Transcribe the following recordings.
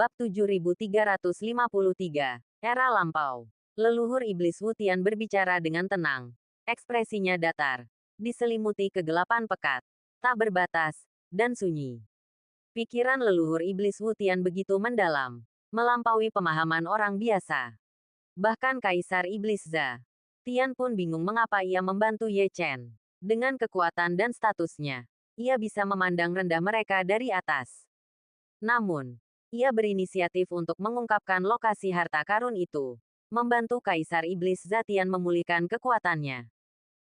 Bab 7353. Era lampau. Leluhur iblis Wutian berbicara dengan tenang. Ekspresinya datar. Diselimuti kegelapan pekat. Tak berbatas. Dan sunyi. Pikiran leluhur iblis Wutian begitu mendalam. Melampaui pemahaman orang biasa. Bahkan Kaisar Iblis Za Tian pun bingung mengapa ia membantu Ye Chen. Dengan kekuatan dan statusnya, ia bisa memandang rendah mereka dari atas. Namun, ia berinisiatif untuk mengungkapkan lokasi harta karun itu. Membantu Kaisar Iblis Zatian memulihkan kekuatannya.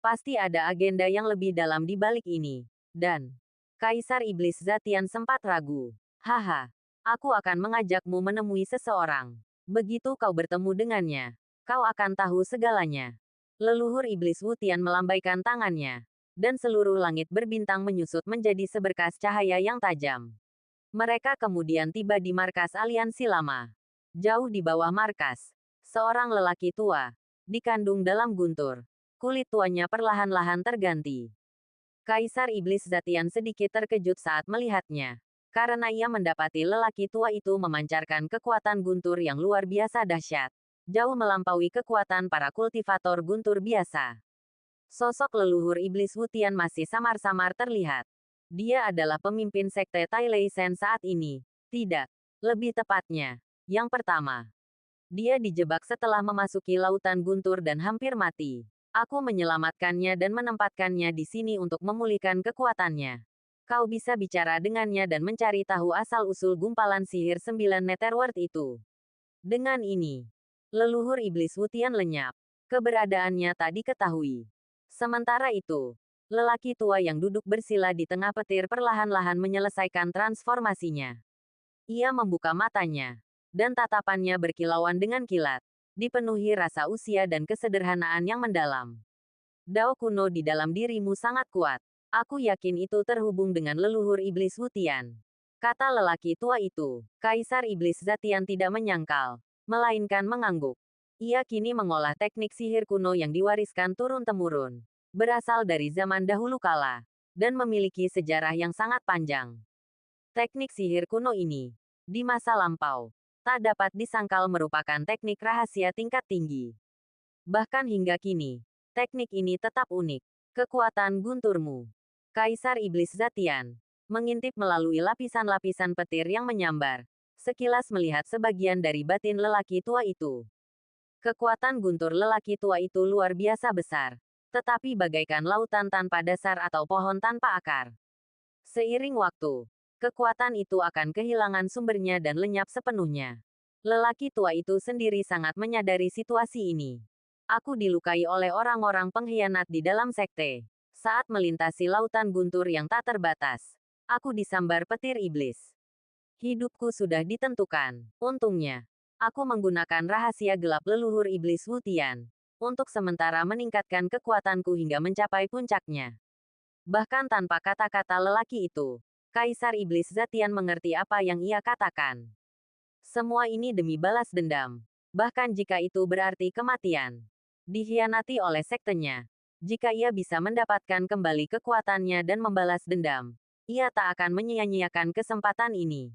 Pasti ada agenda yang lebih dalam di balik ini. Dan, Kaisar Iblis Zatian sempat ragu. Haha, aku akan mengajakmu menemui seseorang. Begitu kau bertemu dengannya, kau akan tahu segalanya. Leluhur Iblis Wutian melambaikan tangannya. Dan seluruh langit berbintang menyusut menjadi seberkas cahaya yang tajam. Mereka kemudian tiba di markas aliansi lama. Jauh di bawah markas, seorang lelaki tua, dikandung dalam guntur. Kulit tuanya perlahan-lahan terganti. Kaisar Iblis Zatian sedikit terkejut saat melihatnya. Karena ia mendapati lelaki tua itu memancarkan kekuatan guntur yang luar biasa dahsyat. Jauh melampaui kekuatan para kultivator guntur biasa. Sosok leluhur Iblis Wutian masih samar-samar terlihat. Dia adalah pemimpin sekte Tai Lei Shen saat ini. Tidak. Lebih tepatnya. Yang pertama. Dia dijebak setelah memasuki lautan guntur dan hampir mati. Aku menyelamatkannya dan menempatkannya di sini untuk memulihkan kekuatannya. Kau bisa bicara dengannya dan mencari tahu asal-usul gumpalan sihir 9 Netherworld itu. Dengan ini, leluhur Iblis Wutian lenyap. Keberadaannya tak diketahui. Sementara itu, lelaki tua yang duduk bersila di tengah petir perlahan-lahan menyelesaikan transformasinya. Ia membuka matanya, dan tatapannya berkilauan dengan kilat, dipenuhi rasa usia dan kesederhanaan yang mendalam. Dao kuno di dalam dirimu sangat kuat. Aku yakin itu terhubung dengan leluhur Iblis Wutian. Kata lelaki tua itu. Kaisar Iblis Zatian tidak menyangkal, melainkan mengangguk. Ia kini mengolah teknik sihir kuno yang diwariskan turun-temurun. Berasal dari zaman dahulu kala. Dan memiliki sejarah yang sangat panjang. Teknik sihir kuno ini, di masa lampau, tak dapat disangkal merupakan teknik rahasia tingkat tinggi. Bahkan hingga kini, teknik ini tetap unik. Kekuatan gunturmu. Kaisar Iblis Zatian mengintip melalui lapisan-lapisan petir yang menyambar. Sekilas melihat sebagian dari batin lelaki tua itu. Kekuatan guntur lelaki tua itu luar biasa besar. Tetapi bagaikan lautan tanpa dasar atau pohon tanpa akar. Seiring waktu, kekuatan itu akan kehilangan sumbernya dan lenyap sepenuhnya. Lelaki tua itu sendiri sangat menyadari situasi ini. Aku dilukai oleh orang-orang pengkhianat di dalam sekte. Saat melintasi lautan guntur yang tak terbatas, aku disambar petir iblis. Hidupku sudah ditentukan. Untungnya, aku menggunakan rahasia gelap leluhur Iblis Wutian untuk sementara meningkatkan kekuatanku hingga mencapai puncaknya. Bahkan tanpa kata-kata lelaki itu, Kaisar Iblis Zatian mengerti apa yang ia katakan. Semua ini demi balas dendam. Bahkan jika itu berarti kematian. Dikhianati oleh sektenya. Jika ia bisa mendapatkan kembali kekuatannya dan membalas dendam, ia tak akan menyia-nyiakan kesempatan ini.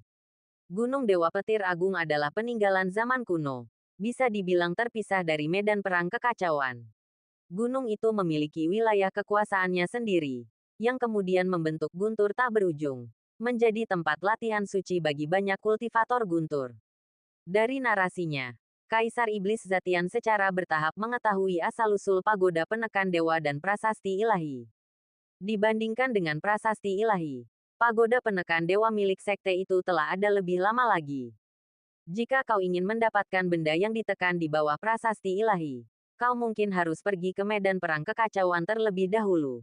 Gunung Dewa Petir Agung adalah peninggalan zaman kuno. Bisa dibilang terpisah dari medan perang kekacauan. Gunung itu memiliki wilayah kekuasaannya sendiri, yang kemudian membentuk guntur tak berujung, menjadi tempat latihan suci bagi banyak kultivator guntur. Dari narasinya, Kaisar Iblis Zatian secara bertahap mengetahui asal-usul pagoda penekan dewa dan prasasti ilahi. Dibandingkan dengan prasasti ilahi, pagoda penekan dewa milik sekte itu telah ada lebih lama lagi. Jika kau ingin mendapatkan benda yang ditekan di bawah prasasti ilahi, kau mungkin harus pergi ke medan perang kekacauan terlebih dahulu.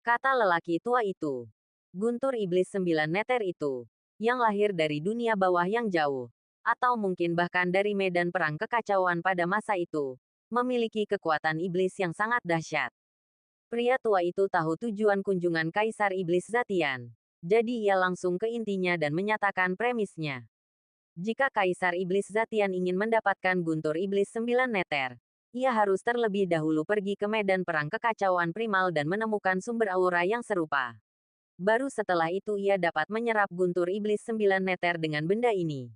Kata lelaki tua itu. Guntur Iblis 9 Neter itu, yang lahir dari dunia bawah yang jauh, atau mungkin bahkan dari medan perang kekacauan pada masa itu, memiliki kekuatan iblis yang sangat dahsyat. Pria tua itu tahu tujuan kunjungan Kaisar Iblis Zatian. Jadi ia langsung ke intinya dan menyatakan premisnya. Jika Kaisar Iblis Zatian ingin mendapatkan guntur Iblis 9 Neter, ia harus terlebih dahulu pergi ke medan perang kekacauan primal dan menemukan sumber aura yang serupa. Baru setelah itu ia dapat menyerap guntur Iblis 9 Neter dengan benda ini.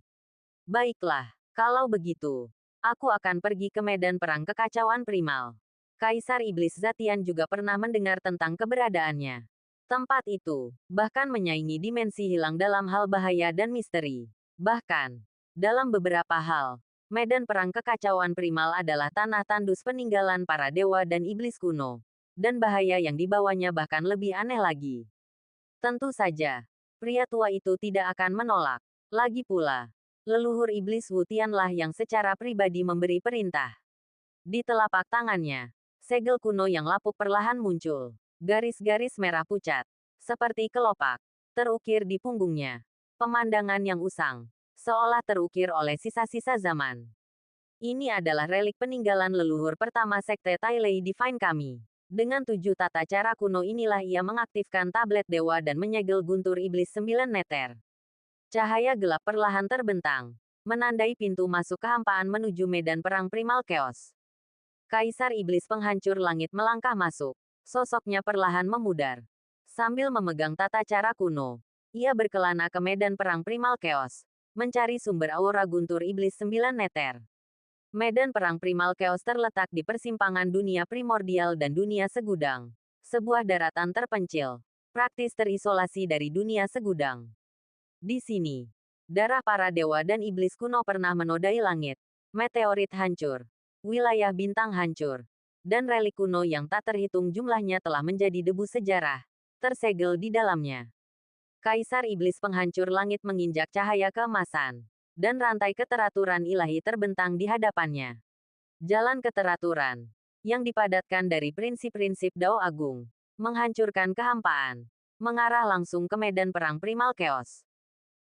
Baiklah, kalau begitu, aku akan pergi ke medan perang kekacauan primal. Kaisar Iblis Zatian juga pernah mendengar tentang keberadaannya. Tempat itu, bahkan menyaingi dimensi hilang dalam hal bahaya dan misteri. Bahkan, dalam beberapa hal, medan perang kekacauan primal adalah tanah tandus peninggalan para dewa dan iblis kuno. Dan bahaya yang dibawanya bahkan lebih aneh lagi. Tentu saja, pria tua itu tidak akan menolak. Lagi pula, leluhur iblis Wu Tianlah yang secara pribadi memberi perintah. Di telapak tangannya, segel kuno yang lapuk perlahan muncul. Garis-garis merah pucat, seperti kelopak, terukir di punggungnya. Pemandangan yang usang, seolah terukir oleh sisa-sisa zaman. Ini adalah relik peninggalan leluhur pertama Sekte Tailei Divine kami. Dengan 7 tata cara kuno inilah ia mengaktifkan tablet dewa dan menyegel guntur iblis 9 meter. Cahaya gelap perlahan terbentang, menandai pintu masuk kehampaan menuju medan perang primal chaos. Kaisar Iblis Penghancur Langit melangkah masuk. Sosoknya perlahan memudar. Sambil memegang tata cara kuno, ia berkelana ke medan perang primal chaos, mencari sumber aura guntur iblis 9 meter. Medan perang primal chaos terletak di persimpangan dunia primordial dan dunia segudang. Sebuah daratan terpencil, praktis terisolasi dari dunia segudang. Di sini, darah para dewa dan iblis kuno pernah menodai langit. Meteorit hancur, wilayah bintang hancur, dan relik kuno yang tak terhitung jumlahnya telah menjadi debu sejarah, tersegel di dalamnya. Kaisar Iblis Penghancur Langit menginjak cahaya keemasan, dan rantai keteraturan ilahi terbentang di hadapannya. Jalan keteraturan, yang dipadatkan dari prinsip-prinsip Dao Agung, menghancurkan kehampaan, mengarah langsung ke medan perang primal chaos.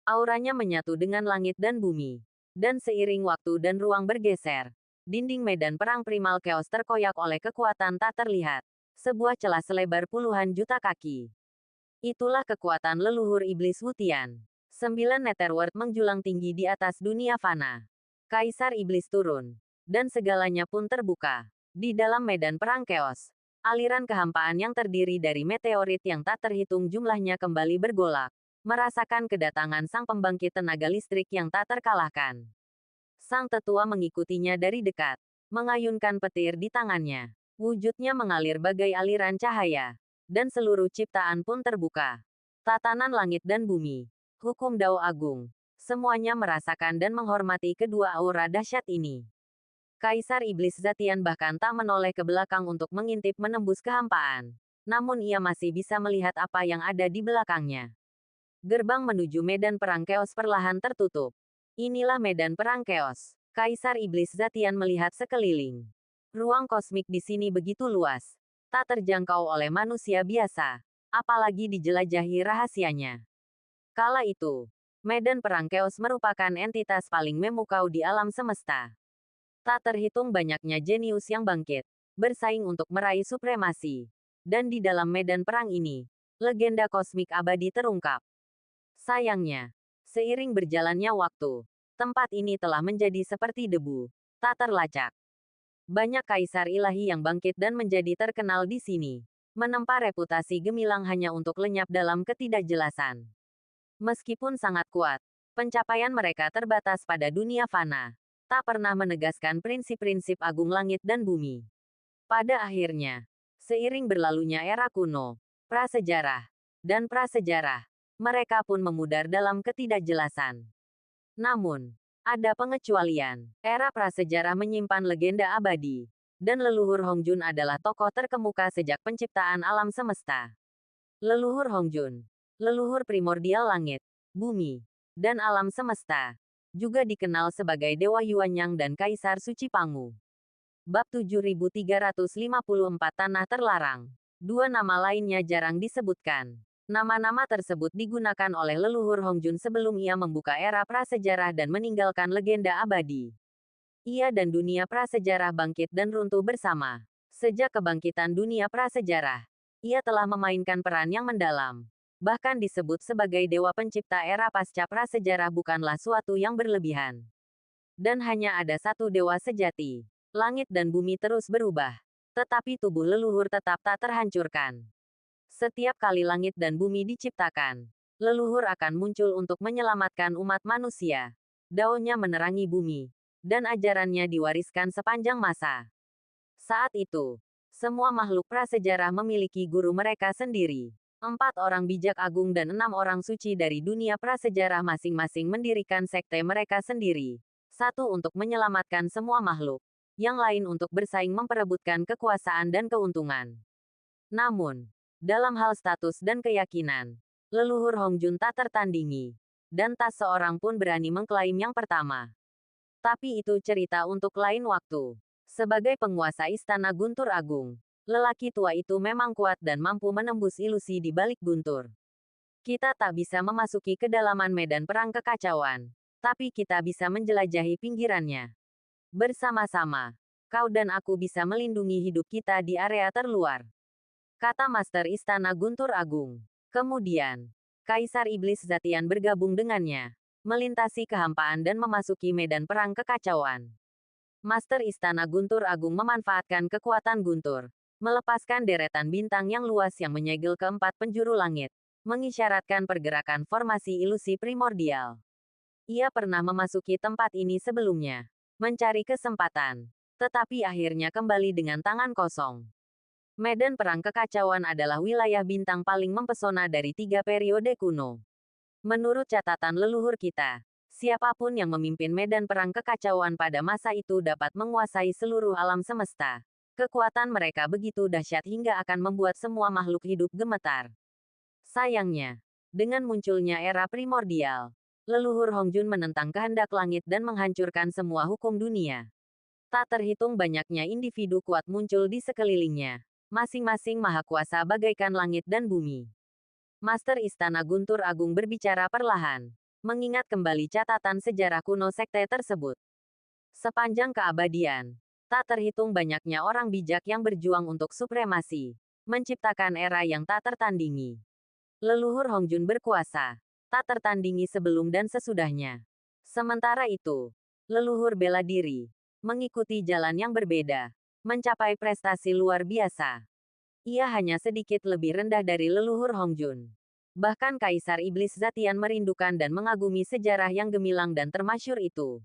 Auranya menyatu dengan langit dan bumi, dan seiring waktu dan ruang bergeser, dinding medan perang primal chaos terkoyak oleh kekuatan tak terlihat. Sebuah celah selebar puluhan juta kaki. Itulah kekuatan leluhur iblis Wu Tian. 9 netherworld menjulang tinggi di atas dunia fana. Kaisar iblis turun, dan segalanya pun terbuka. Di dalam medan perang chaos, aliran kehampaan yang terdiri dari meteorit yang tak terhitung jumlahnya kembali bergolak, merasakan kedatangan sang pembangkit tenaga listrik yang tak terkalahkan. Sang tetua mengikutinya dari dekat, mengayunkan petir di tangannya. Wujudnya mengalir bagai aliran cahaya, dan seluruh ciptaan pun terbuka. Tatanan langit dan bumi, hukum Dao Agung, semuanya merasakan dan menghormati kedua aura dahsyat ini. Kaisar Iblis Zatian bahkan tak menoleh ke belakang untuk mengintip menembus kehampaan. Namun ia masih bisa melihat apa yang ada di belakangnya. Gerbang menuju medan perang chaos perlahan tertutup. Inilah medan perang chaos. Kaisar Iblis Zatian melihat sekeliling. Ruang kosmik di sini begitu luas, tak terjangkau oleh manusia biasa, apalagi dijelajahi rahasianya. Kala itu, medan perang chaos merupakan entitas paling memukau di alam semesta. Tak terhitung banyaknya jenius yang bangkit, bersaing untuk meraih supremasi. Dan di dalam medan perang ini, legenda kosmik abadi terungkap. Sayangnya, seiring berjalannya waktu, tempat ini telah menjadi seperti debu, tak terlacak. Banyak kaisar ilahi yang bangkit dan menjadi terkenal di sini, menempa reputasi gemilang hanya untuk lenyap dalam ketidakjelasan. Meskipun sangat kuat, pencapaian mereka terbatas pada dunia fana, tak pernah menegaskan prinsip-prinsip agung langit dan bumi. Pada akhirnya, seiring berlalunya era kuno, prasejarah, dan prasejarah, mereka pun memudar dalam ketidakjelasan. Namun, ada pengecualian. Era prasejarah menyimpan legenda abadi, dan leluhur Hongjun adalah tokoh terkemuka sejak penciptaan alam semesta. Leluhur Hongjun, leluhur primordial langit, bumi, dan alam semesta, juga dikenal sebagai Dewa Yuanyang dan Kaisar Suci Pangu. Bab 7354 Tanah Terlarang. Dua nama lainnya jarang disebutkan. Nama-nama tersebut digunakan oleh leluhur Hongjun sebelum ia membuka era prasejarah dan meninggalkan legenda abadi. Ia dan dunia prasejarah bangkit dan runtuh bersama. Sejak kebangkitan dunia prasejarah, ia telah memainkan peran yang mendalam. Bahkan disebut sebagai dewa pencipta era pasca prasejarah bukanlah suatu yang berlebihan. Dan hanya ada satu dewa sejati. Langit dan bumi terus berubah, tetapi tubuh leluhur tetap tak terhancurkan. Setiap kali langit dan bumi diciptakan, leluhur akan muncul untuk menyelamatkan umat manusia. Daonya menerangi bumi, dan ajarannya diwariskan sepanjang masa. Saat itu, semua makhluk prasejarah memiliki guru mereka sendiri. 4 orang bijak agung dan 6 orang suci dari dunia prasejarah masing-masing mendirikan sekte mereka sendiri. Satu untuk menyelamatkan semua makhluk, yang lain untuk bersaing memperebutkan kekuasaan dan keuntungan. Namun, dalam hal status dan keyakinan, leluhur Hongjun tak tertandingi, dan tak seorang pun berani mengklaim yang pertama. Tapi itu cerita untuk lain waktu. Sebagai penguasa Istana Guntur Agung, lelaki tua itu memang kuat dan mampu menembus ilusi di balik guntur. Kita tak bisa memasuki kedalaman medan perang kekacauan, tapi kita bisa menjelajahi pinggirannya. Bersama-sama, kau dan aku bisa melindungi hidup kita di area terluar, kata Master Istana Guntur Agung. Kemudian, Kaisar Iblis Zatian bergabung dengannya, melintasi kehampaan dan memasuki medan perang kekacauan. Master Istana Guntur Agung memanfaatkan kekuatan guntur, melepaskan deretan bintang yang luas yang menyegel keempat penjuru langit, mengisyaratkan pergerakan formasi ilusi primordial. Ia pernah memasuki tempat ini sebelumnya, mencari kesempatan, tetapi akhirnya kembali dengan tangan kosong. Medan perang kekacauan adalah wilayah bintang paling mempesona dari 3 periode kuno. Menurut catatan leluhur kita, siapapun yang memimpin medan perang kekacauan pada masa itu dapat menguasai seluruh alam semesta. Kekuatan mereka begitu dahsyat hingga akan membuat semua makhluk hidup gemetar. Sayangnya, dengan munculnya era primordial, leluhur Hongjun menentang kehendak langit dan menghancurkan semua hukum dunia. Tak terhitung banyaknya individu kuat muncul di sekelilingnya, masing-masing maha kuasa bagaikan langit dan bumi. Master Istana Guntur Agung berbicara perlahan, mengingat kembali catatan sejarah kuno sekte tersebut. Sepanjang keabadian, tak terhitung banyaknya orang bijak yang berjuang untuk supremasi, menciptakan era yang tak tertandingi. Leluhur Hongjun berkuasa, tak tertandingi sebelum dan sesudahnya. Sementara itu, leluhur bela diri, mengikuti jalan yang berbeda, mencapai prestasi luar biasa. Ia hanya sedikit lebih rendah dari leluhur Hongjun. Bahkan Kaisar Iblis Zatian merindukan dan mengagumi sejarah yang gemilang dan termasyhur itu.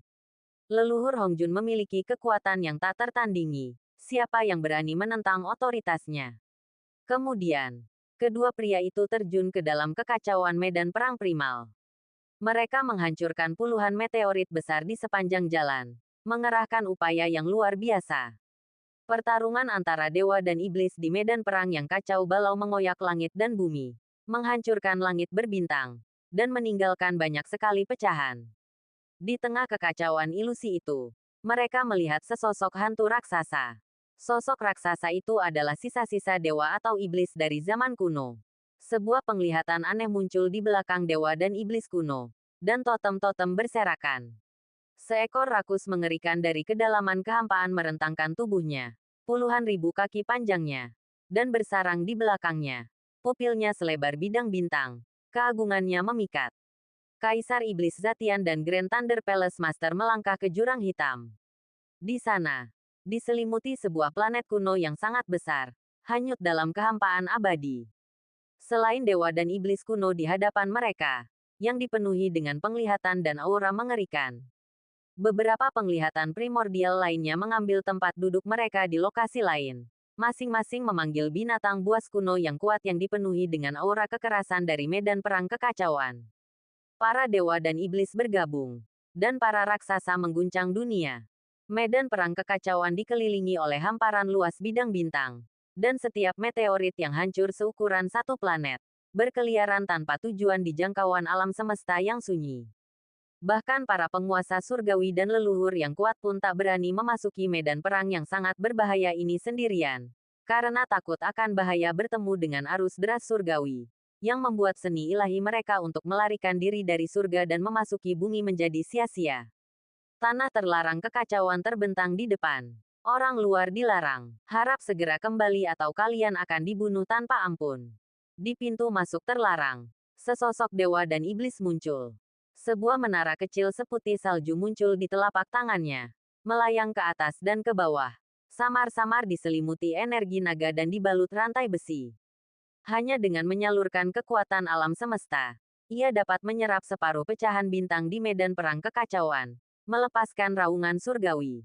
Leluhur Hongjun memiliki kekuatan yang tak tertandingi. Siapa yang berani menentang otoritasnya? Kemudian, kedua pria itu terjun ke dalam kekacauan medan perang primal. Mereka menghancurkan puluhan meteorit besar di sepanjang jalan, mengerahkan upaya yang luar biasa. Pertarungan antara dewa dan iblis di medan perang yang kacau balau mengoyak langit dan bumi, menghancurkan langit berbintang, dan meninggalkan banyak sekali pecahan. Di tengah kekacauan ilusi itu, mereka melihat sesosok hantu raksasa. Sosok raksasa itu adalah sisa-sisa dewa atau iblis dari zaman kuno. Sebuah penglihatan aneh muncul di belakang dewa dan iblis kuno, dan totem-totem berserakan. Seekor rakus mengerikan dari kedalaman kehampaan merentangkan tubuhnya, puluhan ribu kaki panjangnya, dan bersarang di belakangnya. Pupilnya selebar bidang bintang, keagungannya memikat. Kaisar Iblis Zatian dan Grand Thunder Palace Master melangkah ke jurang hitam. Di sana, diselimuti sebuah planet kuno yang sangat besar, hanyut dalam kehampaan abadi. Selain dewa dan iblis kuno di hadapan mereka, yang dipenuhi dengan penglihatan dan aura mengerikan. Beberapa penglihatan primordial lainnya mengambil tempat duduk mereka di lokasi lain. Masing-masing memanggil binatang buas kuno yang kuat yang dipenuhi dengan aura kekerasan dari medan perang kekacauan. Para dewa dan iblis bergabung, dan para raksasa mengguncang dunia. Medan perang kekacauan dikelilingi oleh hamparan luas bidang bintang, dan setiap meteorit yang hancur seukuran satu planet, berkeliaran tanpa tujuan di jangkauan alam semesta yang sunyi. Bahkan para penguasa surgawi dan leluhur yang kuat pun tak berani memasuki medan perang yang sangat berbahaya ini sendirian, karena takut akan bahaya bertemu dengan arus deras surgawi, yang membuat seni ilahi mereka untuk melarikan diri dari surga dan memasuki bumi menjadi sia-sia. Tanah terlarang kekacauan terbentang di depan. Orang luar dilarang, harap segera kembali atau kalian akan dibunuh tanpa ampun. Di pintu masuk terlarang, sesosok dewa dan iblis muncul. Sebuah menara kecil seputih salju muncul di telapak tangannya, melayang ke atas dan ke bawah. Samar-samar diselimuti energi naga dan dibalut rantai besi. Hanya dengan menyalurkan kekuatan alam semesta, Ia dapat menyerap separuh pecahan bintang di medan perang kekacauan, melepaskan raungan surgawi.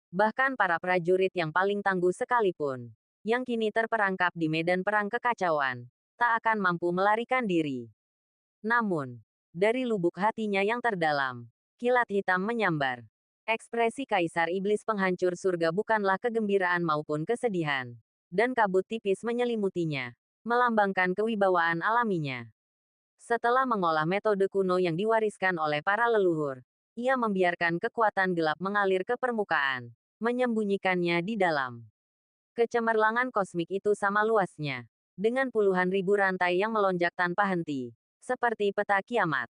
Bahkan para prajurit yang paling tangguh sekalipun, yang kini terperangkap di medan perang kekacauan, tak akan mampu melarikan diri. Namun, dari lubuk hatinya yang terdalam, kilat hitam menyambar. Ekspresi Kaisar Iblis penghancur surga bukanlah kegembiraan maupun kesedihan, dan kabut tipis menyelimutinya, melambangkan kewibawaan alaminya. Setelah mengolah metode kuno yang diwariskan oleh para leluhur, ia membiarkan kekuatan gelap mengalir ke permukaan, menyembunyikannya di dalam. Kecemerlangan kosmik itu sama luasnya, dengan puluhan ribu rantai yang melonjak tanpa henti, seperti peta kiamat.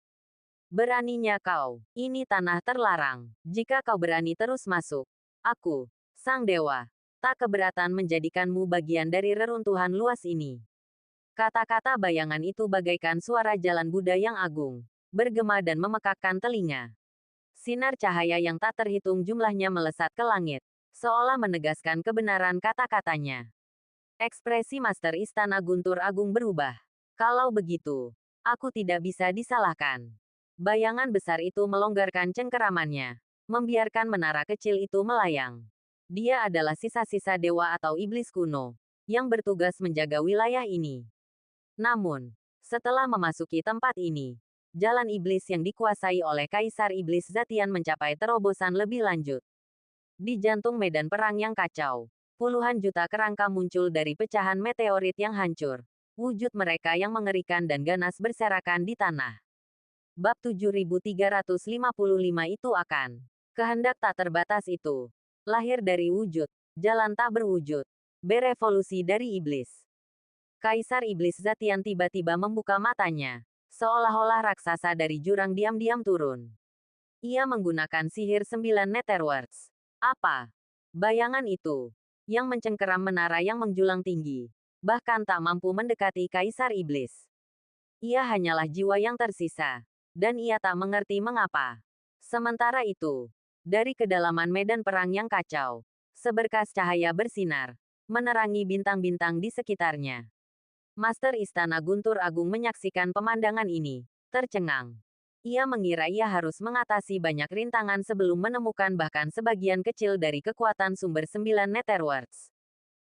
Beraninya kau, ini tanah terlarang. Jika kau berani terus masuk, aku, Sang Dewa, tak keberatan menjadikanmu bagian dari reruntuhan luas ini. Kata-kata bayangan itu bagaikan suara jalan Buddha yang agung, bergema dan memekakkan telinga. Sinar cahaya yang tak terhitung jumlahnya melesat ke langit, seolah menegaskan kebenaran kata-katanya. Ekspresi Master Istana Guntur Agung berubah. Kalau begitu, aku tidak bisa disalahkan. Bayangan besar itu melonggarkan cengkeramannya, membiarkan menara kecil itu melayang. Dia adalah sisa-sisa dewa atau iblis kuno, yang bertugas menjaga wilayah ini. Namun, setelah memasuki tempat ini, jalan iblis yang dikuasai oleh Kaisar Iblis Zatian mencapai terobosan lebih lanjut. Di jantung medan perang yang kacau, puluhan juta kerangka muncul dari pecahan meteorit yang hancur. Wujud mereka yang mengerikan dan ganas berserakan di tanah. Bab 7355 itu akan. Kehendak tak terbatas itu lahir dari wujud, jalan tak berwujud, berevolusi dari iblis. Kaisar Iblis Zatian tiba-tiba membuka matanya, seolah-olah raksasa dari jurang diam-diam turun. Ia menggunakan sihir 9 Netherworlds. Apa? Bayangan itu, yang mencengkeram menara yang menjulang tinggi, bahkan tak mampu mendekati Kaisar Iblis. Ia hanyalah jiwa yang tersisa, dan ia tak mengerti mengapa. Sementara itu, dari kedalaman medan perang yang kacau, seberkas cahaya bersinar, menerangi bintang-bintang di sekitarnya. Master Istana Guntur Agung menyaksikan pemandangan ini, tercengang. Ia mengira ia harus mengatasi banyak rintangan sebelum menemukan bahkan sebagian kecil dari kekuatan sumber 9 Netherworlds.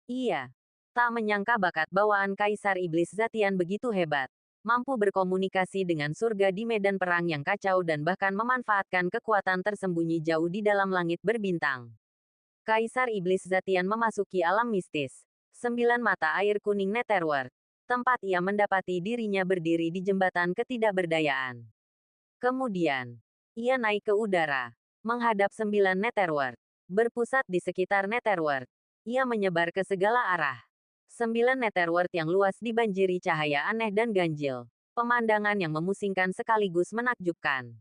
Ia tak menyangka bakat bawaan Kaisar Iblis Zatian begitu hebat, mampu berkomunikasi dengan surga di medan perang yang kacau dan bahkan memanfaatkan kekuatan tersembunyi jauh di dalam langit berbintang. Kaisar Iblis Zatian memasuki alam mistis, 9 mata air kuning Netherworld, tempat ia mendapati dirinya berdiri di jembatan ketidakberdayaan. Kemudian, ia naik ke udara, menghadap 9 Netherworld, berpusat di sekitar Netherworld. Ia menyebar ke segala arah. 9 Netherworld yang luas dibanjiri cahaya aneh dan ganjil, pemandangan yang memusingkan sekaligus menakjubkan.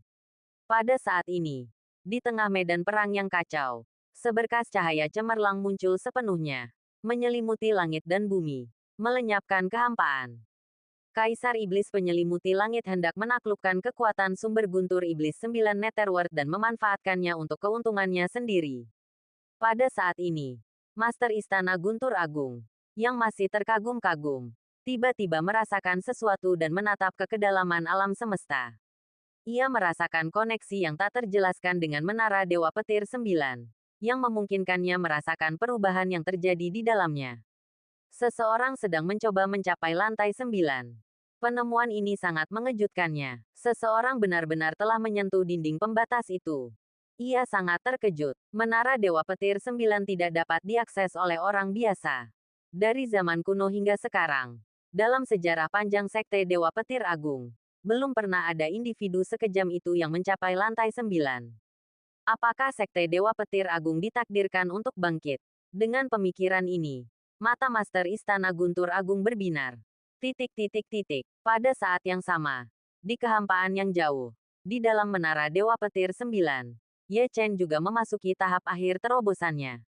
Pada saat ini, di tengah medan perang yang kacau, seberkas cahaya cemerlang muncul sepenuhnya, menyelimuti langit dan bumi, melenyapkan kehampaan. Kaisar Iblis penyelimuti langit hendak menaklukkan kekuatan sumber guntur Iblis 9 Netherworld dan memanfaatkannya untuk keuntungannya sendiri. Pada saat ini, Master Istana Guntur Agung, yang masih terkagum-kagum, tiba-tiba merasakan sesuatu dan menatap ke kedalaman alam semesta. Ia merasakan koneksi yang tak terjelaskan dengan menara Dewa Petir 9, yang memungkinkannya merasakan perubahan yang terjadi di dalamnya. Seseorang sedang mencoba mencapai lantai 9. Penemuan ini sangat mengejutkannya. Seseorang benar-benar telah menyentuh dinding pembatas itu. Ia sangat terkejut. Menara Dewa Petir 9 tidak dapat diakses oleh orang biasa. Dari zaman kuno hingga sekarang, dalam sejarah panjang Sekte Dewa Petir Agung, belum pernah ada individu sekejam itu yang mencapai lantai 9. Apakah Sekte Dewa Petir Agung ditakdirkan untuk bangkit? Dengan pemikiran ini, mata Master Istana Guntur Agung berbinar. Pada saat yang sama, di kehampaan yang jauh, di dalam menara Dewa Petir 9, Ye Chen juga memasuki tahap akhir terobosannya.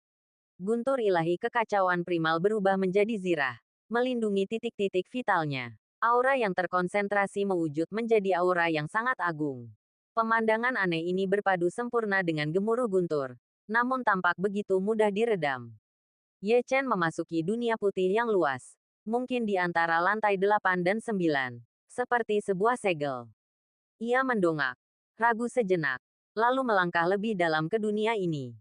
Guntur ilahi kekacauan primal berubah menjadi zirah, melindungi titik-titik vitalnya. Aura yang terkonsentrasi mewujud menjadi aura yang sangat agung. Pemandangan aneh ini berpadu sempurna dengan gemuruh guntur, namun tampak begitu mudah diredam. Ye Chen memasuki dunia putih yang luas, mungkin di antara lantai 8 dan 9, seperti sebuah segel. Ia mendongak, ragu sejenak, lalu melangkah lebih dalam ke dunia ini.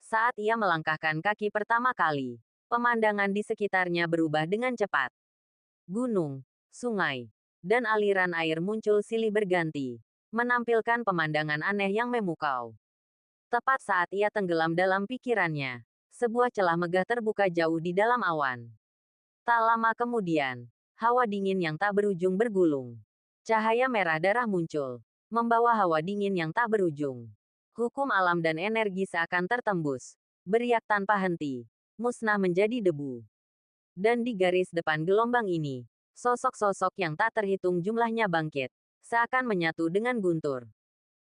Saat ia melangkahkan kaki pertama kali, pemandangan di sekitarnya berubah dengan cepat. Gunung, sungai, dan aliran air muncul silih berganti, menampilkan pemandangan aneh yang memukau. Tepat saat ia tenggelam dalam pikirannya, sebuah celah megah terbuka jauh di dalam awan. Tak lama kemudian, hawa dingin yang tak berujung bergulung. Cahaya merah darah muncul, membawa hawa dingin yang tak berujung. Hukum alam dan energi seakan tertembus, beriak tanpa henti, musnah menjadi debu. Dan di garis depan gelombang ini, sosok-sosok yang tak terhitung jumlahnya bangkit, seakan menyatu dengan guntur.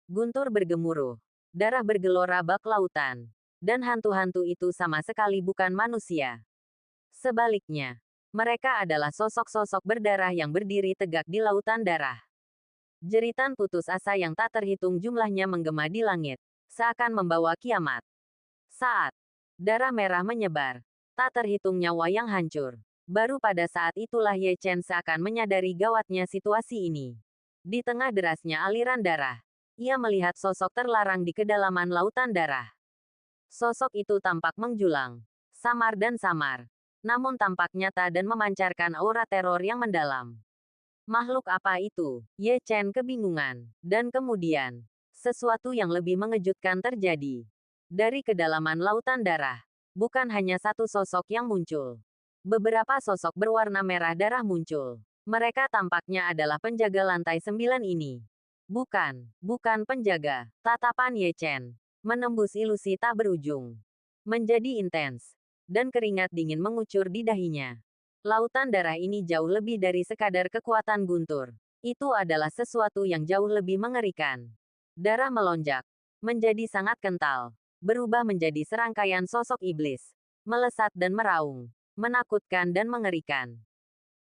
Guntur bergemuruh, darah bergelora bak lautan, dan hantu-hantu itu sama sekali bukan manusia. Sebaliknya, mereka adalah sosok-sosok berdarah yang berdiri tegak di lautan darah. Jeritan putus asa yang tak terhitung jumlahnya menggema di langit, seakan membawa kiamat. Saat darah merah menyebar, tak terhitung nyawa yang hancur. Baru pada saat itulah Ye Chen seakan menyadari gawatnya situasi ini. Di tengah derasnya aliran darah, ia melihat sosok terlarang di kedalaman lautan darah. Sosok itu tampak menjulang, samar dan samar, namun tampak nyata dan memancarkan aura teror yang mendalam. Makhluk apa itu? Ye Chen kebingungan. Dan kemudian, sesuatu yang lebih mengejutkan terjadi. Dari kedalaman lautan darah, bukan hanya satu sosok yang muncul. Beberapa sosok berwarna merah darah muncul. Mereka tampaknya adalah penjaga lantai 9 ini. Bukan penjaga. Tatapan Ye Chen menembus ilusi tak berujung. Menjadi intens. Dan keringat dingin mengucur di dahinya. Lautan darah ini jauh lebih dari sekadar kekuatan guntur. Itu adalah sesuatu yang jauh lebih mengerikan. Darah melonjak, menjadi sangat kental, berubah menjadi serangkaian sosok iblis, melesat dan meraung, menakutkan dan mengerikan.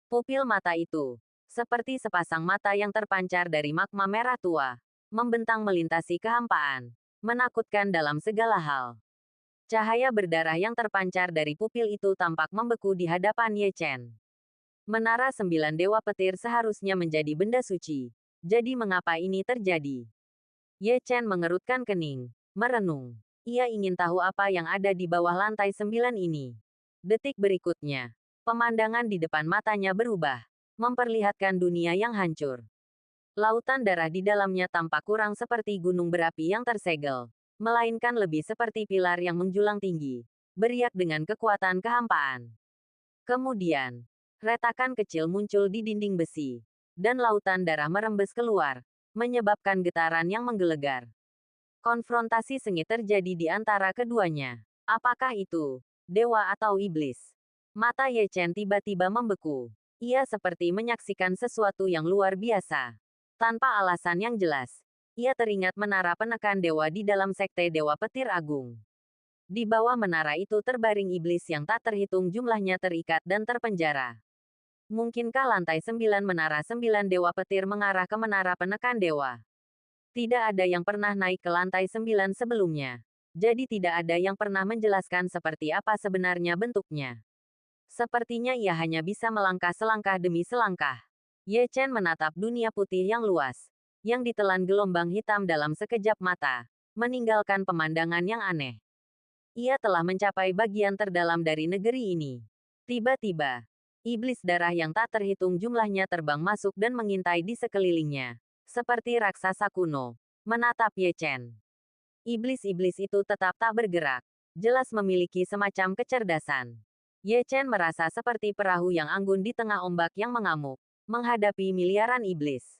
Pupil mata itu, seperti sepasang mata yang terpancar dari magma merah tua, membentang melintasi kehampaan, menakutkan dalam segala hal. Cahaya berdarah yang terpancar dari pupil itu tampak membeku di hadapan Ye Chen. Menara 9 Dewa Petir seharusnya menjadi benda suci. Jadi mengapa ini terjadi? Ye Chen mengerutkan kening, merenung. Ia ingin tahu apa yang ada di bawah lantai 9 ini. Detik berikutnya, pemandangan di depan matanya berubah, memperlihatkan dunia yang hancur. Lautan darah di dalamnya tampak kurang seperti gunung berapi yang tersegel, melainkan lebih seperti pilar yang menjulang tinggi, beriak dengan kekuatan kehampaan. Kemudian, retakan kecil muncul di dinding besi, dan lautan darah merembes keluar, menyebabkan getaran yang menggelegar. Konfrontasi sengit terjadi di antara keduanya. Apakah itu dewa atau iblis? Mata Ye Chen tiba-tiba membeku. Ia seperti menyaksikan sesuatu yang luar biasa. Tanpa alasan yang jelas, ia teringat menara penekan dewa di dalam sekte Dewa Petir Agung. Di bawah menara itu terbaring iblis yang tak terhitung jumlahnya terikat dan terpenjara. Mungkinkah lantai 9 menara 9 Dewa Petir mengarah ke menara penekan dewa? Tidak ada yang pernah naik ke lantai 9 sebelumnya. Jadi tidak ada yang pernah menjelaskan seperti apa sebenarnya bentuknya. Sepertinya ia hanya bisa melangkah selangkah demi selangkah. Ye Chen menatap dunia putih yang luas, yang ditelan gelombang hitam dalam sekejap mata, meninggalkan pemandangan yang aneh. Ia telah mencapai bagian terdalam dari negeri ini. Tiba-tiba, iblis darah yang tak terhitung jumlahnya terbang masuk dan mengintai di sekelilingnya, seperti raksasa kuno, menatap Ye Chen. Iblis-iblis itu tetap tak bergerak, jelas memiliki semacam kecerdasan. Ye Chen merasa seperti perahu yang anggun di tengah ombak yang mengamuk, menghadapi miliaran iblis.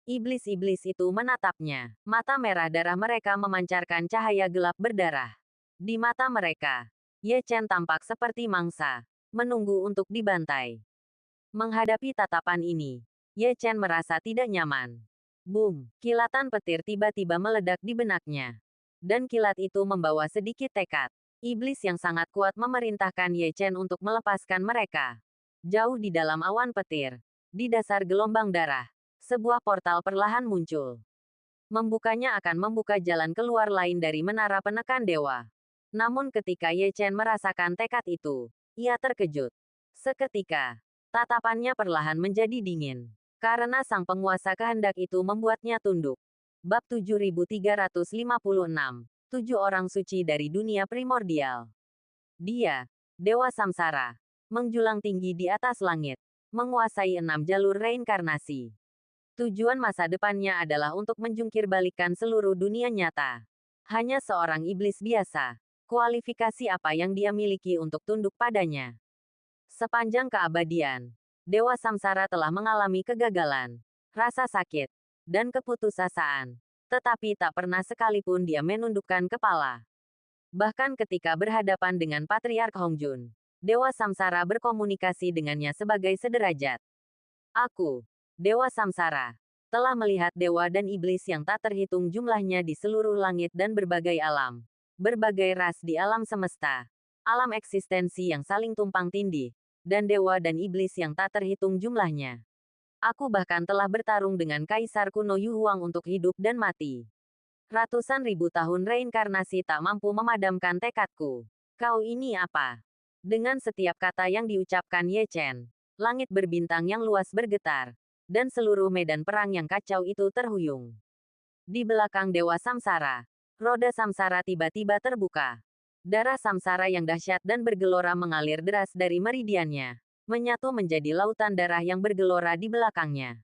Iblis-iblis itu menatapnya. Mata merah darah mereka memancarkan cahaya gelap berdarah. Di mata mereka, Ye Chen tampak seperti mangsa, menunggu untuk dibantai. Menghadapi tatapan ini, Ye Chen merasa tidak nyaman. Boom! Kilatan petir tiba-tiba meledak di benaknya. Dan kilat itu membawa sedikit tekad. Iblis yang sangat kuat memerintahkan Ye Chen untuk melepaskan mereka. Jauh di dalam awan petir, di dasar gelombang darah, sebuah portal perlahan muncul. Membukanya akan membuka jalan keluar lain dari menara penekan dewa. Namun ketika Ye Chen merasakan tekad itu, ia terkejut. Seketika, tatapannya perlahan menjadi dingin. Karena sang penguasa kehendak itu membuatnya tunduk. Bab 7356. 7 orang suci dari dunia primordial. Dia, Dewa Samsara, menjulang tinggi di atas langit, menguasai 6 jalur reinkarnasi. Tujuan masa depannya adalah untuk menjungkirbalikkan seluruh dunia nyata. Hanya seorang iblis biasa. Kualifikasi apa yang dia miliki untuk tunduk padanya? Sepanjang keabadian, Dewa Samsara telah mengalami kegagalan, rasa sakit, dan keputusasaan. Tetapi tak pernah sekalipun dia menundukkan kepala. Bahkan ketika berhadapan dengan Patriark Hongjun, Dewa Samsara berkomunikasi dengannya sebagai sederajat. Aku, Dewa Samsara, telah melihat dewa dan iblis yang tak terhitung jumlahnya di seluruh langit dan berbagai alam. Berbagai ras di alam semesta. Alam eksistensi yang saling tumpang tindih. Dan dewa dan iblis yang tak terhitung jumlahnya. Aku bahkan telah bertarung dengan Kaisar kuno Yu Huang untuk hidup dan mati. Ratusan ribu tahun reinkarnasi tak mampu memadamkan tekadku. Kau ini apa? Dengan setiap kata yang diucapkan Ye Chen, langit berbintang yang luas bergetar. Dan seluruh medan perang yang kacau itu terhuyung. Di belakang Dewa Samsara, roda Samsara tiba-tiba terbuka. Darah Samsara yang dahsyat dan bergelora mengalir deras dari meridiannya, menyatu menjadi lautan darah yang bergelora di belakangnya.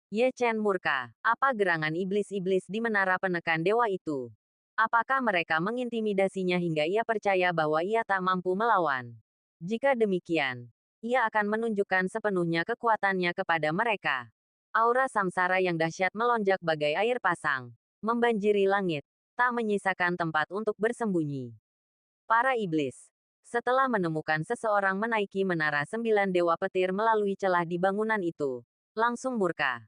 Ye Chen murka. Apa gerangan iblis-iblis di menara penekan dewa itu? Apakah mereka mengintimidasinya hingga ia percaya bahwa ia tak mampu melawan? Jika demikian, ia akan menunjukkan sepenuhnya kekuatannya kepada mereka. Aura Samsara yang dahsyat melonjak bagai air pasang, membanjiri langit, tak menyisakan tempat untuk bersembunyi. Para iblis, setelah menemukan seseorang menaiki menara 9 dewa petir melalui celah di bangunan itu, langsung murka.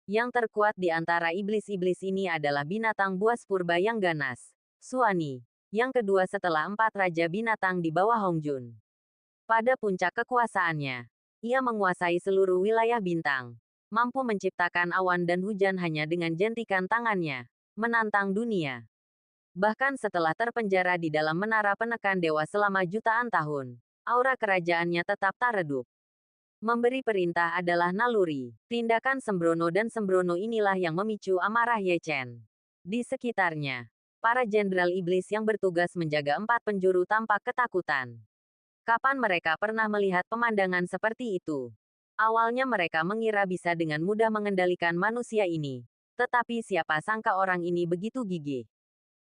Yang terkuat di antara iblis-iblis ini adalah binatang buas purba yang ganas, Suani, yang kedua setelah 4 raja binatang di bawah Hongjun. Pada puncak kekuasaannya, ia menguasai seluruh wilayah bintang, mampu menciptakan awan dan hujan hanya dengan jentikan tangannya, menantang dunia. Bahkan setelah terpenjara di dalam menara penekan dewa selama jutaan tahun, aura kerajaannya tetap tak redup. Memberi perintah adalah naluri. Tindakan sembrono dan sembrono inilah yang memicu amarah Ye Chen. Di sekitarnya, para jenderal iblis yang bertugas menjaga 4 penjuru tampak ketakutan. Kapan mereka pernah melihat pemandangan seperti itu? Awalnya mereka mengira bisa dengan mudah mengendalikan manusia ini. Tetapi siapa sangka orang ini begitu gigih.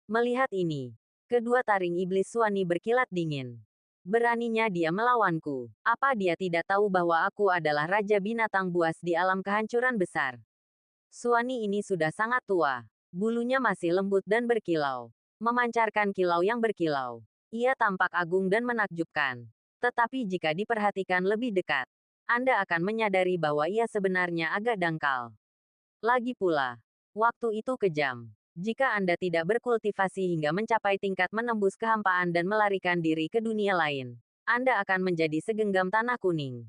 Melihat ini, kedua taring iblis Suani berkilat dingin. Beraninya dia melawanku. Apa dia tidak tahu bahwa aku adalah Raja Binatang Buas di alam kehancuran besar? Suani ini sudah sangat tua. Bulunya masih lembut dan berkilau. Memancarkan kilau yang berkilau. Ia tampak agung dan menakjubkan. Tetapi jika diperhatikan lebih dekat, Anda akan menyadari bahwa ia sebenarnya agak dangkal. Lagi pula, waktu itu kejam. Jika Anda tidak berkultivasi hingga mencapai tingkat menembus kehampaan dan melarikan diri ke dunia lain, Anda akan menjadi segenggam tanah kuning.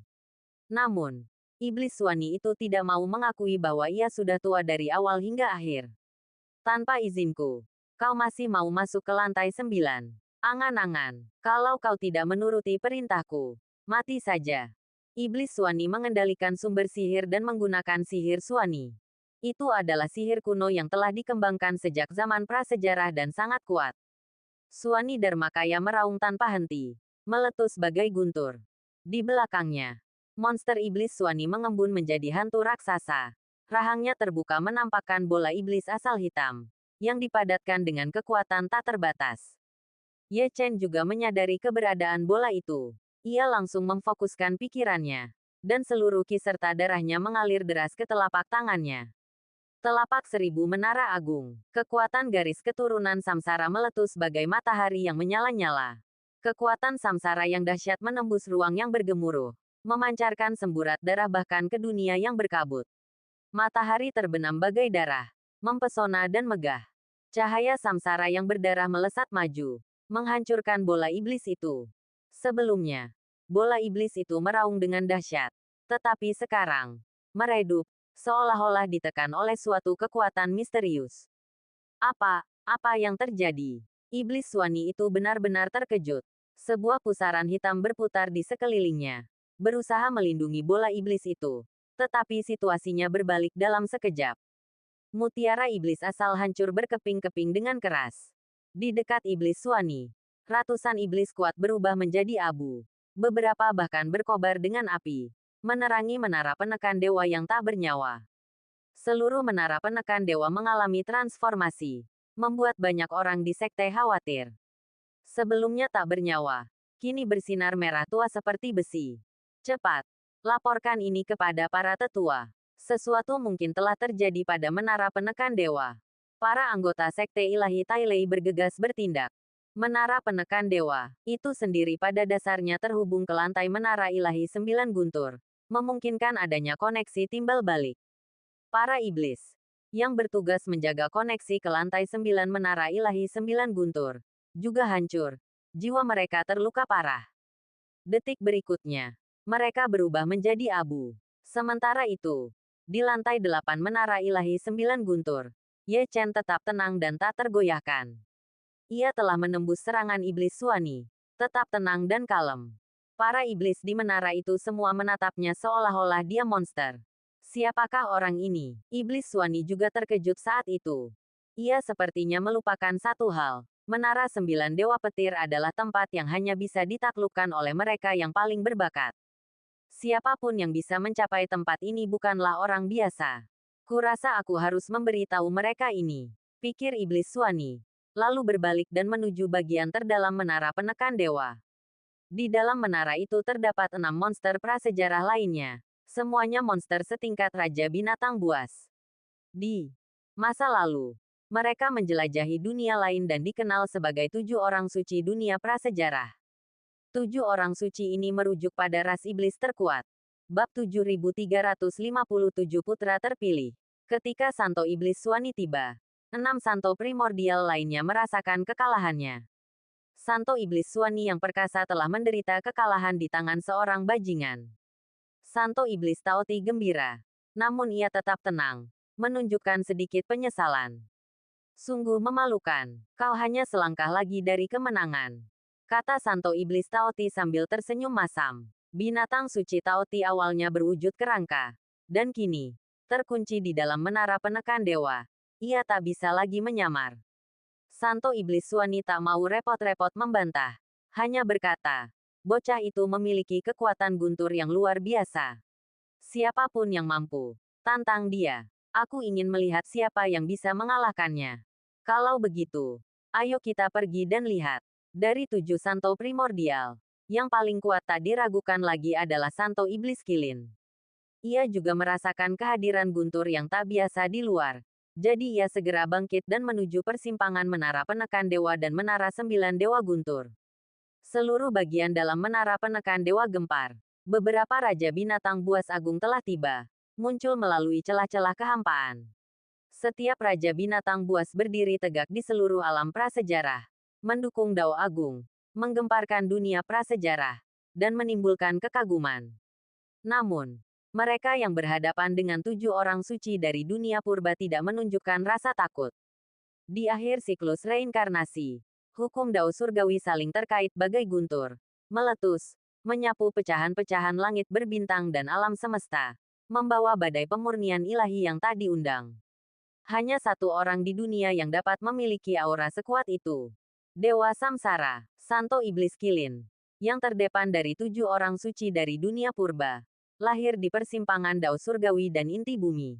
Namun, iblis Suani itu tidak mau mengakui bahwa ia sudah tua dari awal hingga akhir. Tanpa izinku, kau masih mau masuk ke lantai 9. Angan-angan, kalau kau tidak menuruti perintahku, mati saja. Iblis Suani mengendalikan sumber sihir dan menggunakan sihir Suani. Itu adalah sihir kuno yang telah dikembangkan sejak zaman prasejarah dan sangat kuat. Suani Dharmakaya meraung tanpa henti, meletus bagai guntur. Di belakangnya, monster iblis Suani mengembun menjadi hantu raksasa. Rahangnya terbuka menampakkan bola iblis asal hitam, yang dipadatkan dengan kekuatan tak terbatas. Ye Chen juga menyadari keberadaan bola itu. Ia langsung memfokuskan pikirannya, dan seluruh ki serta darahnya mengalir deras ke telapak tangannya. Telapak 1000 menara agung. Kekuatan garis keturunan Samsara meletus bagai matahari yang menyala-nyala. Kekuatan Samsara yang dahsyat menembus ruang yang bergemuruh, memancarkan semburat darah bahkan ke dunia yang berkabut. Matahari terbenam bagai darah, mempesona dan megah. Cahaya Samsara yang berdarah melesat maju, menghancurkan bola iblis itu. Sebelumnya, bola iblis itu meraung dengan dahsyat. Tetapi sekarang, meredup, seolah-olah ditekan oleh suatu kekuatan misterius. Apa yang terjadi? Iblis Suani itu benar-benar terkejut. Sebuah pusaran hitam berputar di sekelilingnya, berusaha melindungi bola iblis itu. Tetapi situasinya berbalik dalam sekejap. Mutiara iblis asal hancur berkeping-keping dengan keras. Di dekat iblis Suani, ratusan iblis kuat berubah menjadi abu. Beberapa bahkan berkobar dengan api, menerangi menara penekan dewa yang tak bernyawa. Seluruh menara penekan dewa mengalami transformasi, membuat banyak orang di sekte khawatir. Sebelumnya tak bernyawa, kini bersinar merah tua seperti besi. Cepat, laporkan ini kepada para tetua. Sesuatu mungkin telah terjadi pada menara penekan dewa. Para anggota sekte ilahi Tailei bergegas bertindak. Menara penekan dewa, itu sendiri pada dasarnya terhubung ke lantai menara ilahi 9 guntur, memungkinkan adanya koneksi timbal balik. Para iblis, yang bertugas menjaga koneksi ke lantai 9 menara ilahi 9 guntur, juga hancur. Jiwa mereka terluka parah. Detik berikutnya, mereka berubah menjadi abu. Sementara itu, di lantai 8 menara ilahi 9 guntur, Ye Chen tetap tenang dan tak tergoyahkan. Ia telah menembus serangan iblis Suani. Tetap tenang dan kalem. Para iblis di menara itu semua menatapnya seolah-olah dia monster. Siapakah orang ini? Iblis Suani juga terkejut saat itu. Ia sepertinya melupakan satu hal. Menara 9 Dewa Petir adalah tempat yang hanya bisa ditaklukkan oleh mereka yang paling berbakat. Siapapun yang bisa mencapai tempat ini bukanlah orang biasa. Kurasa aku harus memberitahu mereka ini, pikir iblis Suani. Lalu berbalik dan menuju bagian terdalam menara penekan dewa. Di dalam menara itu terdapat 6 monster prasejarah lainnya. Semuanya monster setingkat Raja Binatang Buas. Di masa lalu, mereka menjelajahi dunia lain dan dikenal sebagai 7 orang suci dunia prasejarah. 7 orang suci ini merujuk pada ras iblis terkuat. Bab 7357 Putra Terpilih. Ketika Santo Iblis Suani tiba, 6 Santo primordial lainnya merasakan kekalahannya. Santo Iblis Suani yang perkasa telah menderita kekalahan di tangan seorang bajingan. Santo Iblis Taoti gembira. Namun ia tetap tenang, menunjukkan sedikit penyesalan. Sungguh memalukan, kau hanya selangkah lagi dari kemenangan, kata Santo Iblis Taoti sambil tersenyum masam. Binatang suci Taoti awalnya berwujud kerangka, dan kini, terkunci di dalam menara penekan dewa. Ia tak bisa lagi menyamar. Santo Iblis Suani tak mau repot-repot membantah. Hanya berkata, bocah itu memiliki kekuatan guntur yang luar biasa. Siapapun yang mampu, tantang dia. Aku ingin melihat siapa yang bisa mengalahkannya. Kalau begitu, ayo kita pergi dan lihat. Dari 7 Santo primordial, yang paling kuat tak diragukan lagi adalah Santo Iblis Kilin. Ia juga merasakan kehadiran guntur yang tak biasa di luar. Jadi ia segera bangkit dan menuju persimpangan menara penekan dewa dan menara 9 dewa guntur. Seluruh bagian dalam menara penekan dewa gempar. Beberapa Raja Binatang Buas Agung telah tiba, muncul melalui celah-celah kehampaan. Setiap Raja Binatang Buas berdiri tegak di seluruh alam prasejarah, mendukung Dao Agung, menggemparkan dunia prasejarah, dan menimbulkan kekaguman. Namun, mereka yang berhadapan dengan 7 orang suci dari dunia purba tidak menunjukkan rasa takut. Di akhir siklus reinkarnasi, hukum Dao surgawi saling terkait bagai guntur, meletus, menyapu pecahan-pecahan langit berbintang dan alam semesta, membawa badai pemurnian ilahi yang tak diundang. Hanya satu orang di dunia yang dapat memiliki aura sekuat itu. Dewa Samsara, Santo Iblis Kilin, yang terdepan dari 7 orang suci dari dunia purba. Lahir di persimpangan Dao surgawi dan inti bumi.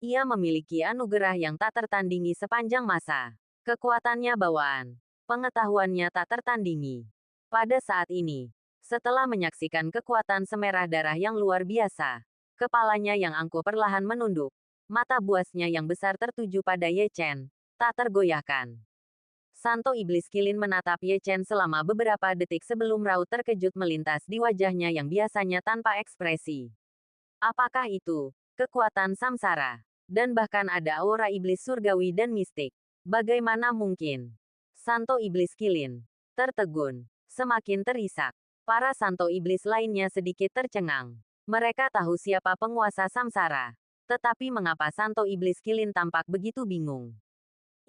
Ia memiliki anugerah yang tak tertandingi sepanjang masa. Kekuatannya bawaan. Pengetahuannya tak tertandingi. Pada saat ini, setelah menyaksikan kekuatan semerah darah yang luar biasa, kepalanya yang angkuh perlahan menunduk. Mata buasnya yang besar tertuju pada Ye Chen, tak tergoyahkan. Santo Iblis Kilin menatap Ye Chen selama beberapa detik sebelum raut terkejut melintas di wajahnya yang biasanya tanpa ekspresi. Apakah itu kekuatan samsara? Dan bahkan ada aura iblis surgawi dan mistik. Bagaimana mungkin? Santo Iblis Kilin tertegun, semakin terisak. Para Santo Iblis lainnya sedikit tercengang. Mereka tahu siapa penguasa samsara. Tetapi mengapa Santo Iblis Kilin tampak begitu bingung?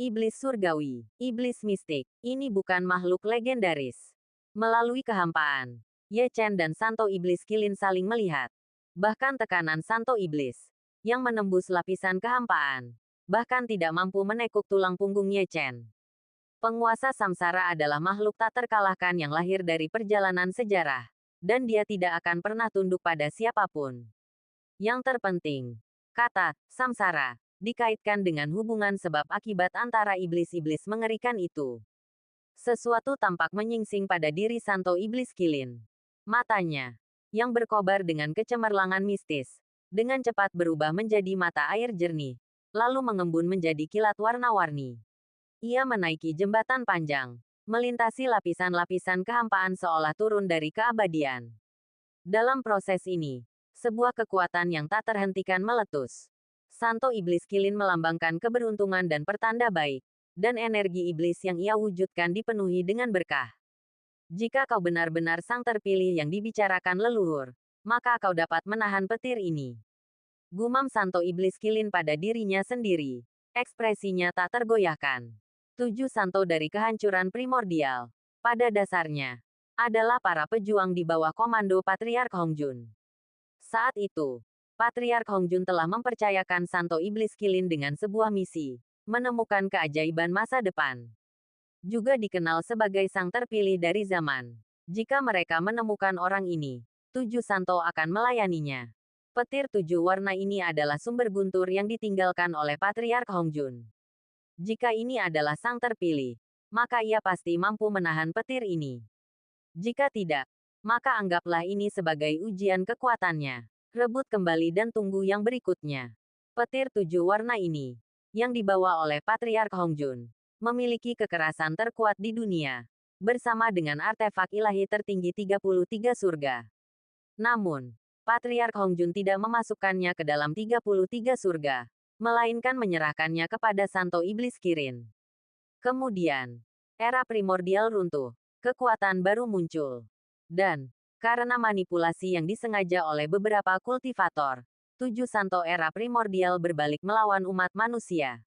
Iblis surgawi, iblis mistik, ini bukan makhluk legendaris. Melalui kehampaan, Ye Chen dan Santo Iblis Kilin saling melihat. Bahkan tekanan Santo Iblis, yang menembus lapisan kehampaan, bahkan tidak mampu menekuk tulang punggung Ye Chen. Penguasa samsara adalah makhluk tak terkalahkan yang lahir dari perjalanan sejarah, dan dia tidak akan pernah tunduk pada siapapun. Yang terpenting, kata samsara dikaitkan dengan hubungan sebab akibat antara iblis-iblis mengerikan itu. Sesuatu tampak menyingsing pada diri Santo Iblis Kilin. Matanya, yang berkobar dengan kecemerlangan mistis, dengan cepat berubah menjadi mata air jernih, lalu mengembun menjadi kilat warna-warni. Ia menaiki jembatan panjang, melintasi lapisan-lapisan kehampaan seolah turun dari keabadian. Dalam proses ini, sebuah kekuatan yang tak terhentikan meletus. Santo Iblis Kilin melambangkan keberuntungan dan pertanda baik, dan energi iblis yang ia wujudkan dipenuhi dengan berkah. Jika kau benar-benar sang terpilih yang dibicarakan leluhur, maka kau dapat menahan petir ini. Gumam Santo Iblis Kilin pada dirinya sendiri. Ekspresinya tak tergoyahkan. 7 santo dari kehancuran primordial, pada dasarnya, adalah para pejuang di bawah komando Patriark Hongjun. Saat itu, Patriark Hongjun telah mempercayakan Santo Iblis Kilin dengan sebuah misi, menemukan keajaiban masa depan. Juga dikenal sebagai sang terpilih dari zaman. Jika mereka menemukan orang ini, 7 santo akan melayaninya. Petir 7 warna ini adalah sumber guntur yang ditinggalkan oleh Patriark Hongjun. Jika ini adalah sang terpilih, maka ia pasti mampu menahan petir ini. Jika tidak, maka anggaplah ini sebagai ujian kekuatannya. Rebut kembali dan tunggu yang berikutnya. Petir 7 warna ini, yang dibawa oleh Patriark Hongjun, memiliki kekerasan terkuat di dunia, bersama dengan artefak ilahi tertinggi 33 surga. Namun, Patriark Hongjun tidak memasukkannya ke dalam 33 surga, melainkan menyerahkannya kepada Santo Iblis Kirin. Kemudian, era primordial runtuh, kekuatan baru muncul. Dan, karena manipulasi yang disengaja oleh beberapa kultivator, 7 santo era primordial berbalik melawan umat manusia.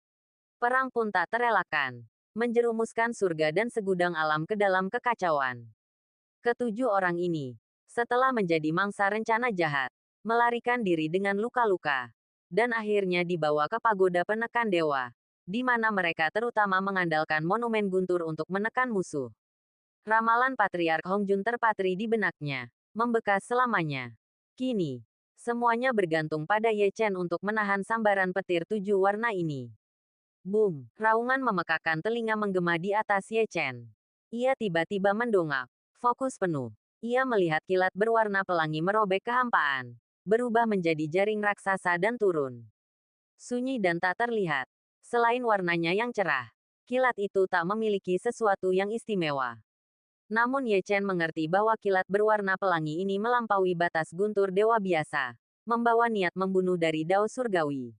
Perang pun tak terelakkan, menjerumuskan surga dan segudang alam ke dalam kekacauan. Ketujuh orang ini, setelah menjadi mangsa rencana jahat, melarikan diri dengan luka-luka, dan akhirnya dibawa ke pagoda penekan dewa, di mana mereka terutama mengandalkan monumen guntur untuk menekan musuh. Ramalan Patriark Hongjun terpatri di benaknya, membekas selamanya. Kini, semuanya bergantung pada Ye Chen untuk menahan sambaran petir 7 warna ini. Boom! Raungan memekakkan telinga menggema di atas Ye Chen. Ia tiba-tiba mendongak, fokus penuh. Ia melihat kilat berwarna pelangi merobek kehampaan, berubah menjadi jaring raksasa dan turun. Sunyi dan tak terlihat. Selain warnanya yang cerah, kilat itu tak memiliki sesuatu yang istimewa. Namun Ye Chen mengerti bahwa kilat berwarna pelangi ini melampaui batas guntur dewa biasa, membawa niat membunuh dari dao surgawi.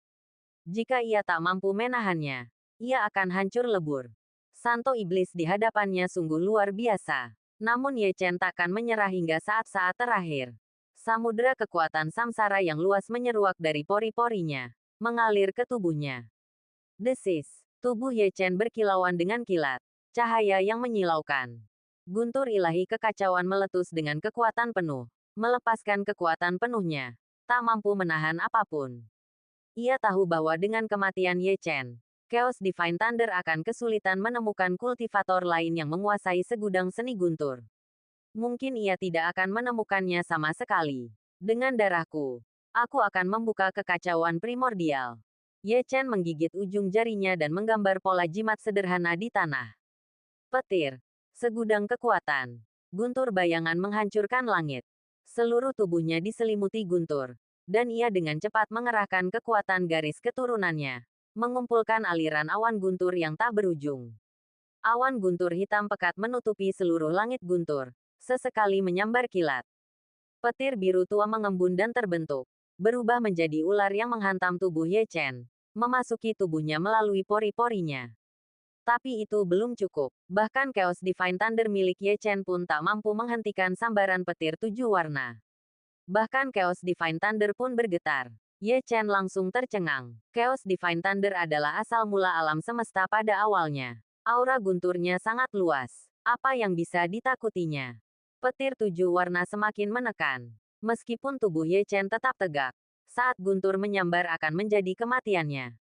Jika ia tak mampu menahannya, ia akan hancur lebur. Santo Iblis di hadapannya sungguh luar biasa. Namun Ye Chen takkan menyerah hingga saat-saat terakhir. Samudera kekuatan samsara yang luas menyeruak dari pori-porinya, mengalir ke tubuhnya. Desis, tubuh Ye Chen berkilauan dengan kilat, cahaya yang menyilaukan. Guntur ilahi kekacauan meletus dengan kekuatan penuh, melepaskan kekuatan penuhnya, tak mampu menahan apapun. Ia tahu bahwa dengan kematian Ye Chen, Chaos Divine Thunder akan kesulitan menemukan kultivator lain yang menguasai segudang seni guntur. Mungkin ia tidak akan menemukannya sama sekali. Dengan darahku, aku akan membuka kekacauan primordial. Ye Chen menggigit ujung jarinya dan menggambar pola jimat sederhana di tanah. Petir. Segudang kekuatan. Guntur bayangan menghancurkan langit. Seluruh tubuhnya diselimuti guntur. Dan ia dengan cepat mengerahkan kekuatan garis keturunannya. Mengumpulkan aliran awan guntur yang tak berujung. Awan guntur hitam pekat menutupi seluruh langit guntur. Sesekali menyambar kilat. Petir biru tua mengembun dan terbentuk. Berubah menjadi ular yang menghantam tubuh Ye Chen. Memasuki tubuhnya melalui pori-porinya. Tapi itu belum cukup. Bahkan Chaos Divine Thunder milik Ye Chen pun tak mampu menghentikan sambaran petir 7 warna. Bahkan Chaos Divine Thunder pun bergetar. Ye Chen langsung tercengang. Chaos Divine Thunder adalah asal mula alam semesta pada awalnya. Aura gunturnya sangat luas. Apa yang bisa ditakutinya? Petir 7 warna semakin menekan. Meskipun tubuh Ye Chen tetap tegak, saat guntur menyambar akan menjadi kematiannya.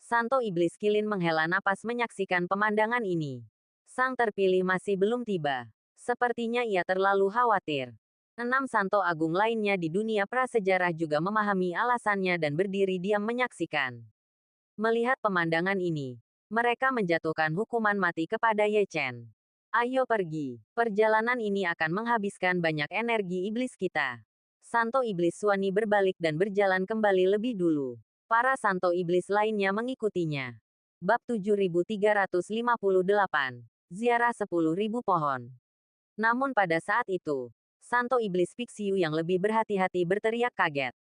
Santo Iblis Kilin menghela napas menyaksikan pemandangan ini. Sang terpilih masih belum tiba. Sepertinya ia terlalu khawatir. 6 Santo Agung lainnya di dunia prasejarah juga memahami alasannya dan berdiri diam menyaksikan. Melihat pemandangan ini, mereka menjatuhkan hukuman mati kepada Ye Chen. Ayo pergi. Perjalanan ini akan menghabiskan banyak energi iblis kita. Santo Iblis Suani berbalik dan berjalan kembali lebih dulu. Para Santo Iblis lainnya mengikutinya. Bab 7358. Ziarah 10.000 pohon. Namun pada saat itu, Santo Iblis Pixiu yang lebih berhati-hati berteriak kaget.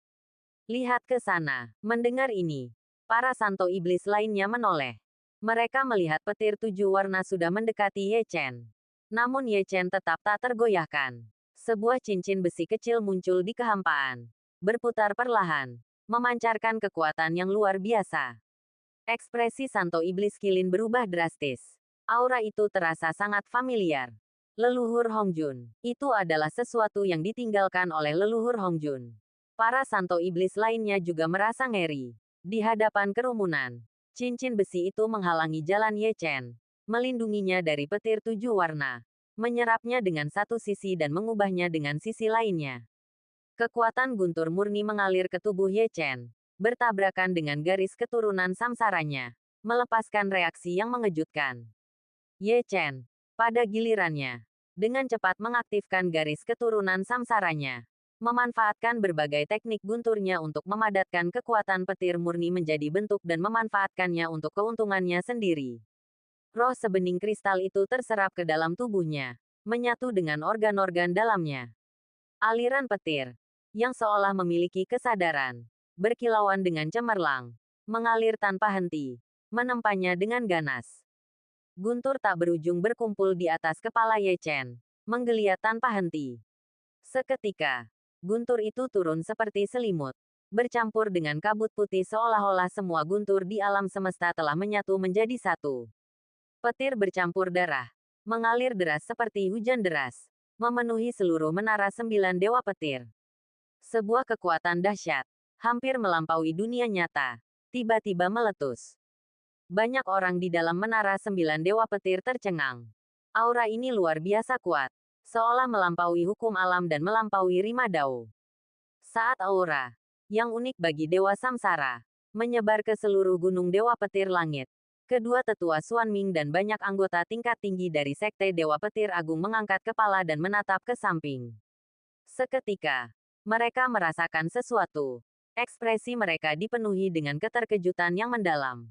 Lihat ke sana. Mendengar ini, para Santo Iblis lainnya menoleh. Mereka melihat petir 7 warna sudah mendekati Ye Chen. Namun Ye Chen tetap tak tergoyahkan. Sebuah cincin besi kecil muncul di kehampaan. Berputar perlahan. Memancarkan kekuatan yang luar biasa. Ekspresi Santo Iblis Kilin berubah drastis. Aura itu terasa sangat familiar. Leluhur Hongjun. Itu adalah sesuatu yang ditinggalkan oleh leluhur Hongjun. Para Santo Iblis lainnya juga merasa ngeri. Di hadapan kerumunan, cincin besi itu menghalangi jalan Ye Chen, melindunginya dari petir 7 warna, menyerapnya dengan satu sisi dan mengubahnya dengan sisi lainnya. Kekuatan guntur murni mengalir ke tubuh Ye Chen, bertabrakan dengan garis keturunan samsaranya, melepaskan reaksi yang mengejutkan. Ye Chen, pada gilirannya, dengan cepat mengaktifkan garis keturunan samsaranya, memanfaatkan berbagai teknik gunturnya untuk memadatkan kekuatan petir murni menjadi bentuk dan memanfaatkannya untuk keuntungannya sendiri. Roh sebening kristal itu terserap ke dalam tubuhnya, menyatu dengan organ-organ dalamnya. Aliran petir, yang seolah memiliki kesadaran, berkilauan dengan cemerlang, mengalir tanpa henti, menempanya dengan ganas. Guntur tak berujung berkumpul di atas kepala Ye Chen, menggeliat tanpa henti. Seketika, guntur itu turun seperti selimut, bercampur dengan kabut putih seolah-olah semua guntur di alam semesta telah menyatu menjadi satu. Petir bercampur darah, mengalir deras seperti hujan deras, memenuhi seluruh menara 9 dewa petir. Sebuah kekuatan dahsyat, hampir melampaui dunia nyata, tiba-tiba meletus. Banyak orang di dalam menara 9 dewa petir tercengang. Aura ini luar biasa kuat, seolah melampaui hukum alam dan melampaui Rima Dao. Saat aura, yang unik bagi Dewa Samsara, menyebar ke seluruh gunung Dewa Petir Langit, kedua tetua Xuan Ming dan banyak anggota tingkat tinggi dari Sekte Dewa Petir Agung mengangkat kepala dan menatap ke samping. Seketika, mereka merasakan sesuatu. Ekspresi mereka dipenuhi dengan keterkejutan yang mendalam.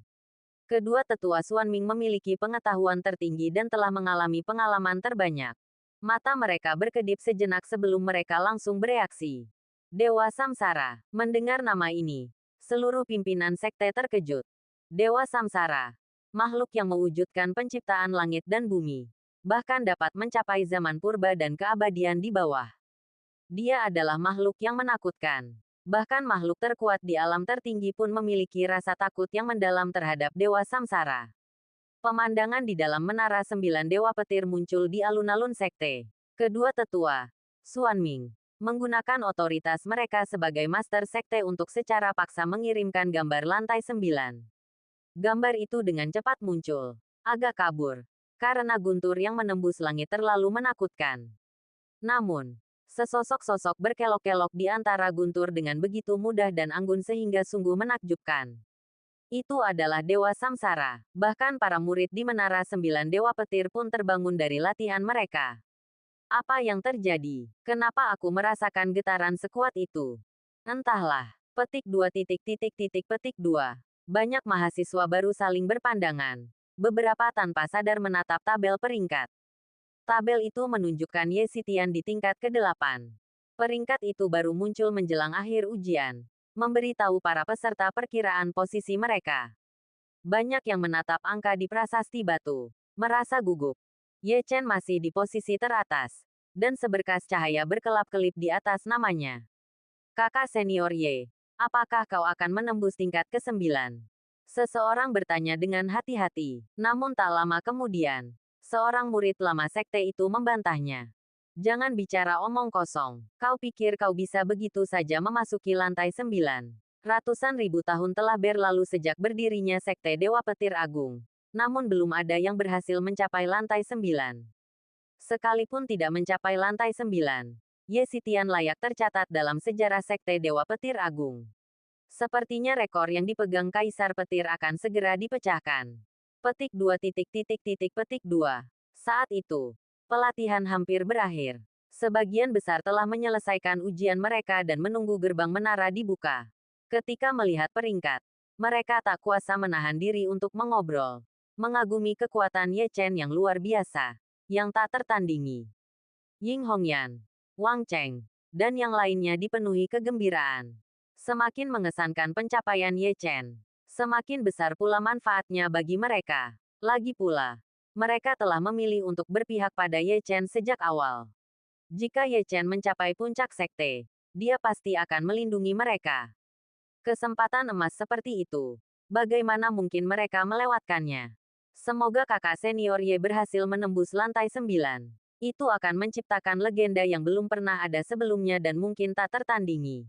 Kedua tetua Xuan Ming memiliki pengetahuan tertinggi dan telah mengalami pengalaman terbanyak. Mata mereka berkedip sejenak sebelum mereka langsung bereaksi. Dewa Samsara. Mendengar nama ini, seluruh pimpinan sekte terkejut. Dewa Samsara. Makhluk yang mewujudkan penciptaan langit dan bumi. Bahkan dapat mencapai zaman purba dan keabadian di bawah. Dia adalah makhluk yang menakutkan. Bahkan makhluk terkuat di alam tertinggi pun memiliki rasa takut yang mendalam terhadap Dewa Samsara. Pemandangan di dalam menara 9 dewa petir muncul di alun-alun sekte. Kedua tetua, Xuan Ming, menggunakan otoritas mereka sebagai master sekte untuk secara paksa mengirimkan gambar lantai 9. Gambar itu dengan cepat muncul, agak kabur, karena guntur yang menembus langit terlalu menakutkan. Namun, sesosok-sosok berkelok-kelok di antara guntur dengan begitu mudah dan anggun sehingga sungguh menakjubkan. Itu adalah Dewa Samsara. Bahkan para murid di Menara 9 Dewa Petir pun terbangun dari latihan mereka. Apa yang terjadi? Kenapa aku merasakan getaran sekuat itu? Entahlah. Petik 2. Banyak mahasiswa baru saling berpandangan. Beberapa tanpa sadar menatap tabel peringkat. Tabel itu menunjukkan Ye Xitian di tingkat ke-8. Peringkat itu baru muncul menjelang akhir ujian, memberitahu para peserta perkiraan posisi mereka. Banyak yang menatap angka di prasasti batu, merasa gugup. Ye Chen masih di posisi teratas, dan seberkas cahaya berkelap-kelip di atas namanya. Kakak senior Ye, apakah kau akan menembus tingkat ke-9? Seseorang bertanya dengan hati-hati, namun tak lama kemudian, seorang murid lama sekte itu membantahnya. Jangan bicara omong kosong. Kau pikir kau bisa begitu saja memasuki lantai 9? Ratusan ribu tahun telah berlalu sejak berdirinya Sekte Dewa Petir Agung. Namun belum ada yang berhasil mencapai lantai 9. Sekalipun tidak mencapai lantai 9, Ye Xitian layak tercatat dalam sejarah Sekte Dewa Petir Agung. Sepertinya rekor yang dipegang Kaisar Petir akan segera dipecahkan. Petik 2. Saat itu, pelatihan hampir berakhir. Sebagian besar telah menyelesaikan ujian mereka dan menunggu gerbang menara dibuka. Ketika melihat peringkat, mereka tak kuasa menahan diri untuk mengobrol. Mengagumi kekuatan Ye Chen yang luar biasa, yang tak tertandingi. Ying Hongyan, Wang Cheng, dan yang lainnya dipenuhi kegembiraan. Semakin mengesankan pencapaian Ye Chen, semakin besar pula manfaatnya bagi mereka. Lagi pula, mereka telah memilih untuk berpihak pada Ye Chen sejak awal. Jika Ye Chen mencapai puncak sekte, dia pasti akan melindungi mereka. Kesempatan emas seperti itu, bagaimana mungkin mereka melewatkannya? Semoga kakak senior Ye berhasil menembus lantai 9. Itu akan menciptakan legenda yang belum pernah ada sebelumnya dan mungkin tak tertandingi.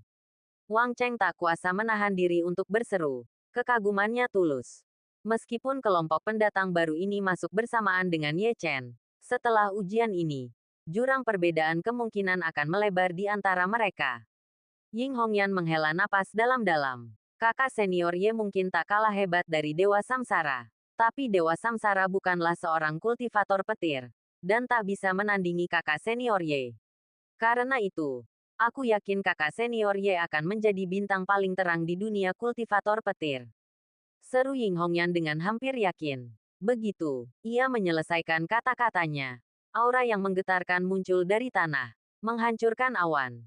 Wang Cheng tak kuasa menahan diri untuk berseru. Kekagumannya tulus. Meskipun kelompok pendatang baru ini masuk bersamaan dengan Ye Chen, setelah ujian ini, jurang perbedaan kemungkinan akan melebar di antara mereka. Ying Hongyan menghela napas dalam-dalam. Kakak senior Ye mungkin tak kalah hebat dari Dewa Samsara. Tapi Dewa Samsara bukanlah seorang kultivator petir, dan tak bisa menandingi kakak senior Ye. Karena itu, aku yakin kakak senior Ye akan menjadi bintang paling terang di dunia kultivator petir. Seru Ying Hongyan dengan hampir yakin. Begitu, ia menyelesaikan kata-katanya. Aura yang menggetarkan muncul dari tanah, menghancurkan awan.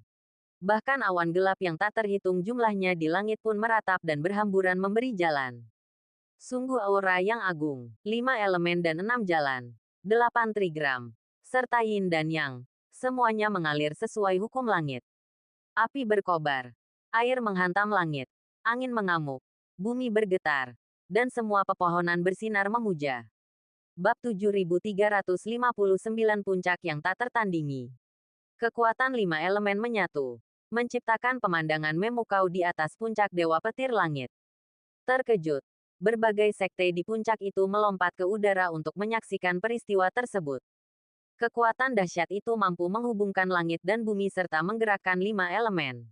Bahkan awan gelap yang tak terhitung jumlahnya di langit pun meratap dan berhamburan memberi jalan. Sungguh aura yang agung, 5 elemen dan 6 jalan, 8 trigram, serta yin dan yang, semuanya mengalir sesuai hukum langit. Api berkobar, air menghantam langit, angin mengamuk, bumi bergetar, dan semua pepohonan bersinar memuja. Bab 7359 Puncak yang tak tertandingi. Kekuatan 5 elemen menyatu, menciptakan pemandangan memukau di atas puncak Dewa Petir Langit. Terkejut, berbagai sekte di puncak itu melompat ke udara untuk menyaksikan peristiwa tersebut. Kekuatan dahsyat itu mampu menghubungkan langit dan bumi serta menggerakkan 5 elemen.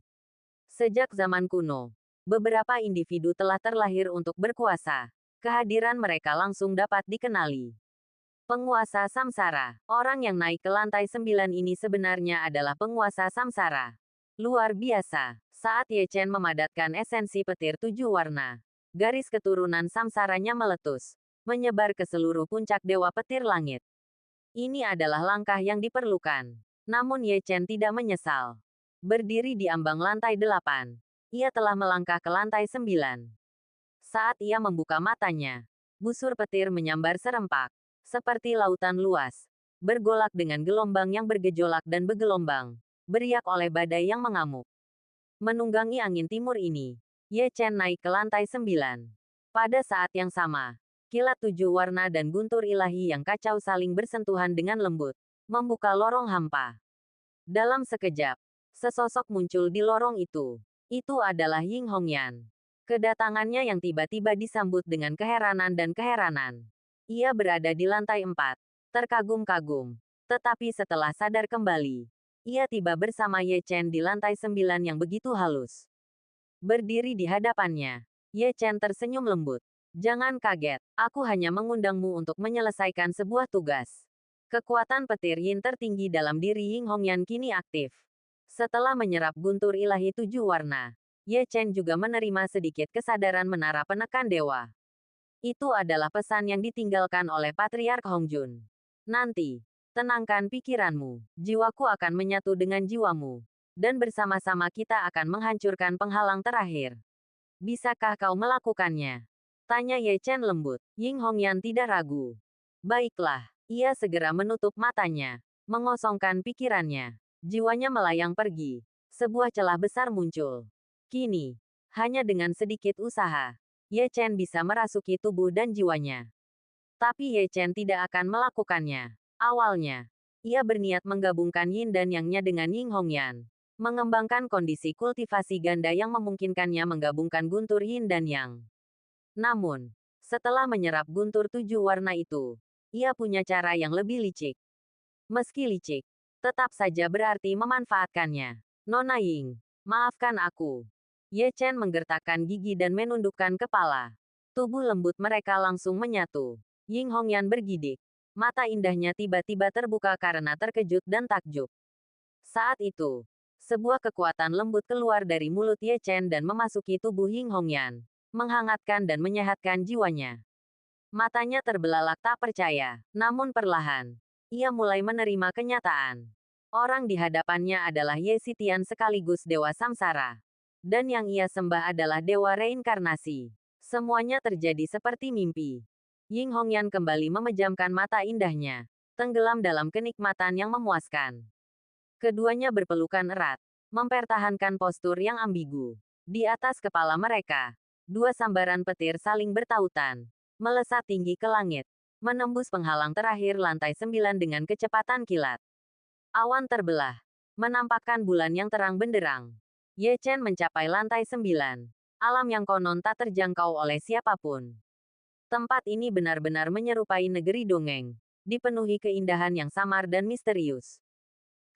Sejak zaman kuno, beberapa individu telah terlahir untuk berkuasa. Kehadiran mereka langsung dapat dikenali. Penguasa Samsara, orang yang naik ke lantai 9 ini sebenarnya adalah penguasa Samsara. Luar biasa, saat Ye Chen memadatkan esensi petir 7 warna. Garis keturunan samsaranya meletus, menyebar ke seluruh puncak Dewa Petir Langit. Ini adalah langkah yang diperlukan. Namun Ye Chen tidak menyesal. Berdiri di ambang lantai 8, ia telah melangkah ke lantai 9. Saat ia membuka matanya, busur petir menyambar serempak, seperti lautan luas, bergolak dengan gelombang yang bergejolak dan bergelombang, beriak oleh badai yang mengamuk. Menunggangi angin timur ini, Ye Chen naik ke lantai 9. Pada saat yang sama, kilat 7 warna dan guntur ilahi yang kacau saling bersentuhan dengan lembut, membuka lorong hampa. Dalam sekejap, sesosok muncul di lorong itu. Itu adalah Ying Hongyan. Kedatangannya yang tiba-tiba disambut dengan keheranan dan keheranan. Ia berada di lantai 4, terkagum-kagum. Tetapi setelah sadar kembali, ia tiba bersama Ye Chen di lantai 9 yang begitu halus. Berdiri di hadapannya, Ye Chen tersenyum lembut. Jangan kaget, aku hanya mengundangmu untuk menyelesaikan sebuah tugas. Kekuatan petir yin tertinggi dalam diri Ying Hongyan kini aktif. Setelah menyerap guntur ilahi 7 warna, Ye Chen juga menerima sedikit kesadaran menara penekan dewa. Itu adalah pesan yang ditinggalkan oleh Patriark Hongjun. Nanti, tenangkan pikiranmu, jiwaku akan menyatu dengan jiwamu. Dan bersama-sama kita akan menghancurkan penghalang terakhir. Bisakah kau melakukannya? Tanya Ye Chen lembut. Ying Hongyan tidak ragu. Baiklah, ia segera menutup matanya, mengosongkan pikirannya. Jiwanya melayang pergi. Sebuah celah besar muncul. Kini, hanya dengan sedikit usaha, Ye Chen bisa merasuki tubuh dan jiwanya. Tapi Ye Chen tidak akan melakukannya. Awalnya, Ia berniat menggabungkan Yin dan Yang-nya dengan Ying Hongyan. Mengembangkan kondisi kultivasi ganda yang memungkinkannya menggabungkan guntur Yin dan Yang. Namun, setelah menyerap guntur 7 warna itu, ia punya cara yang lebih licik. Meski licik, tetap saja berarti memanfaatkannya. Nona Ying, maafkan aku. Ye Chen menggertakkan gigi dan menundukkan kepala. Tubuh lembut mereka langsung menyatu. Ying Hongyan bergidik. Mata indahnya tiba-tiba terbuka karena terkejut dan takjub. Saat itu, sebuah kekuatan lembut keluar dari mulut Ye Chen dan memasuki tubuh Ying Hongyan, menghangatkan dan menyehatkan jiwanya. Matanya terbelalak tak percaya, namun perlahan, ia mulai menerima kenyataan. Orang di hadapannya adalah Ye Xitian sekaligus Dewa Samsara. Dan yang ia sembah adalah Dewa Reinkarnasi. Semuanya terjadi seperti mimpi. Ying Hongyan kembali memejamkan mata indahnya, tenggelam dalam kenikmatan yang memuaskan. Keduanya berpelukan erat, mempertahankan postur yang ambigu. Di atas kepala mereka, 2 sambaran petir saling bertautan, melesat tinggi ke langit, menembus penghalang terakhir lantai 9 dengan kecepatan kilat. Awan terbelah, menampakkan bulan yang terang benderang. Ye Chen mencapai lantai 9, alam yang konon tak terjangkau oleh siapapun. Tempat ini benar-benar menyerupai negeri dongeng, dipenuhi keindahan yang samar dan misterius.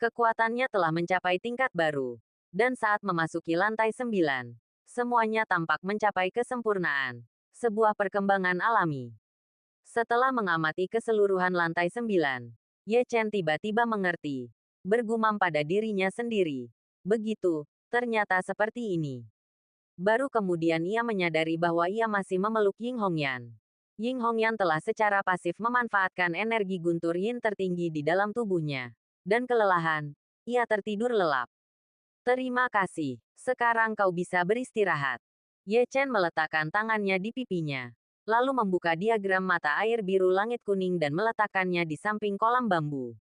Kekuatannya telah mencapai tingkat baru, dan saat memasuki lantai 9, semuanya tampak mencapai kesempurnaan, sebuah perkembangan alami. Setelah mengamati keseluruhan lantai 9, Ye Chen tiba-tiba mengerti, bergumam pada dirinya sendiri. Begitu, ternyata seperti ini. Baru kemudian ia menyadari bahwa ia masih memeluk Ying Hongyan. Ying Hongyan telah secara pasif memanfaatkan energi guntur Yin tertinggi di dalam tubuhnya. Dan kelelahan, ia tertidur lelap. Terima kasih, sekarang kau bisa beristirahat. Ye Chen meletakkan tangannya di pipinya, lalu membuka diagram mata air biru langit kuning dan meletakkannya di samping kolam bambu.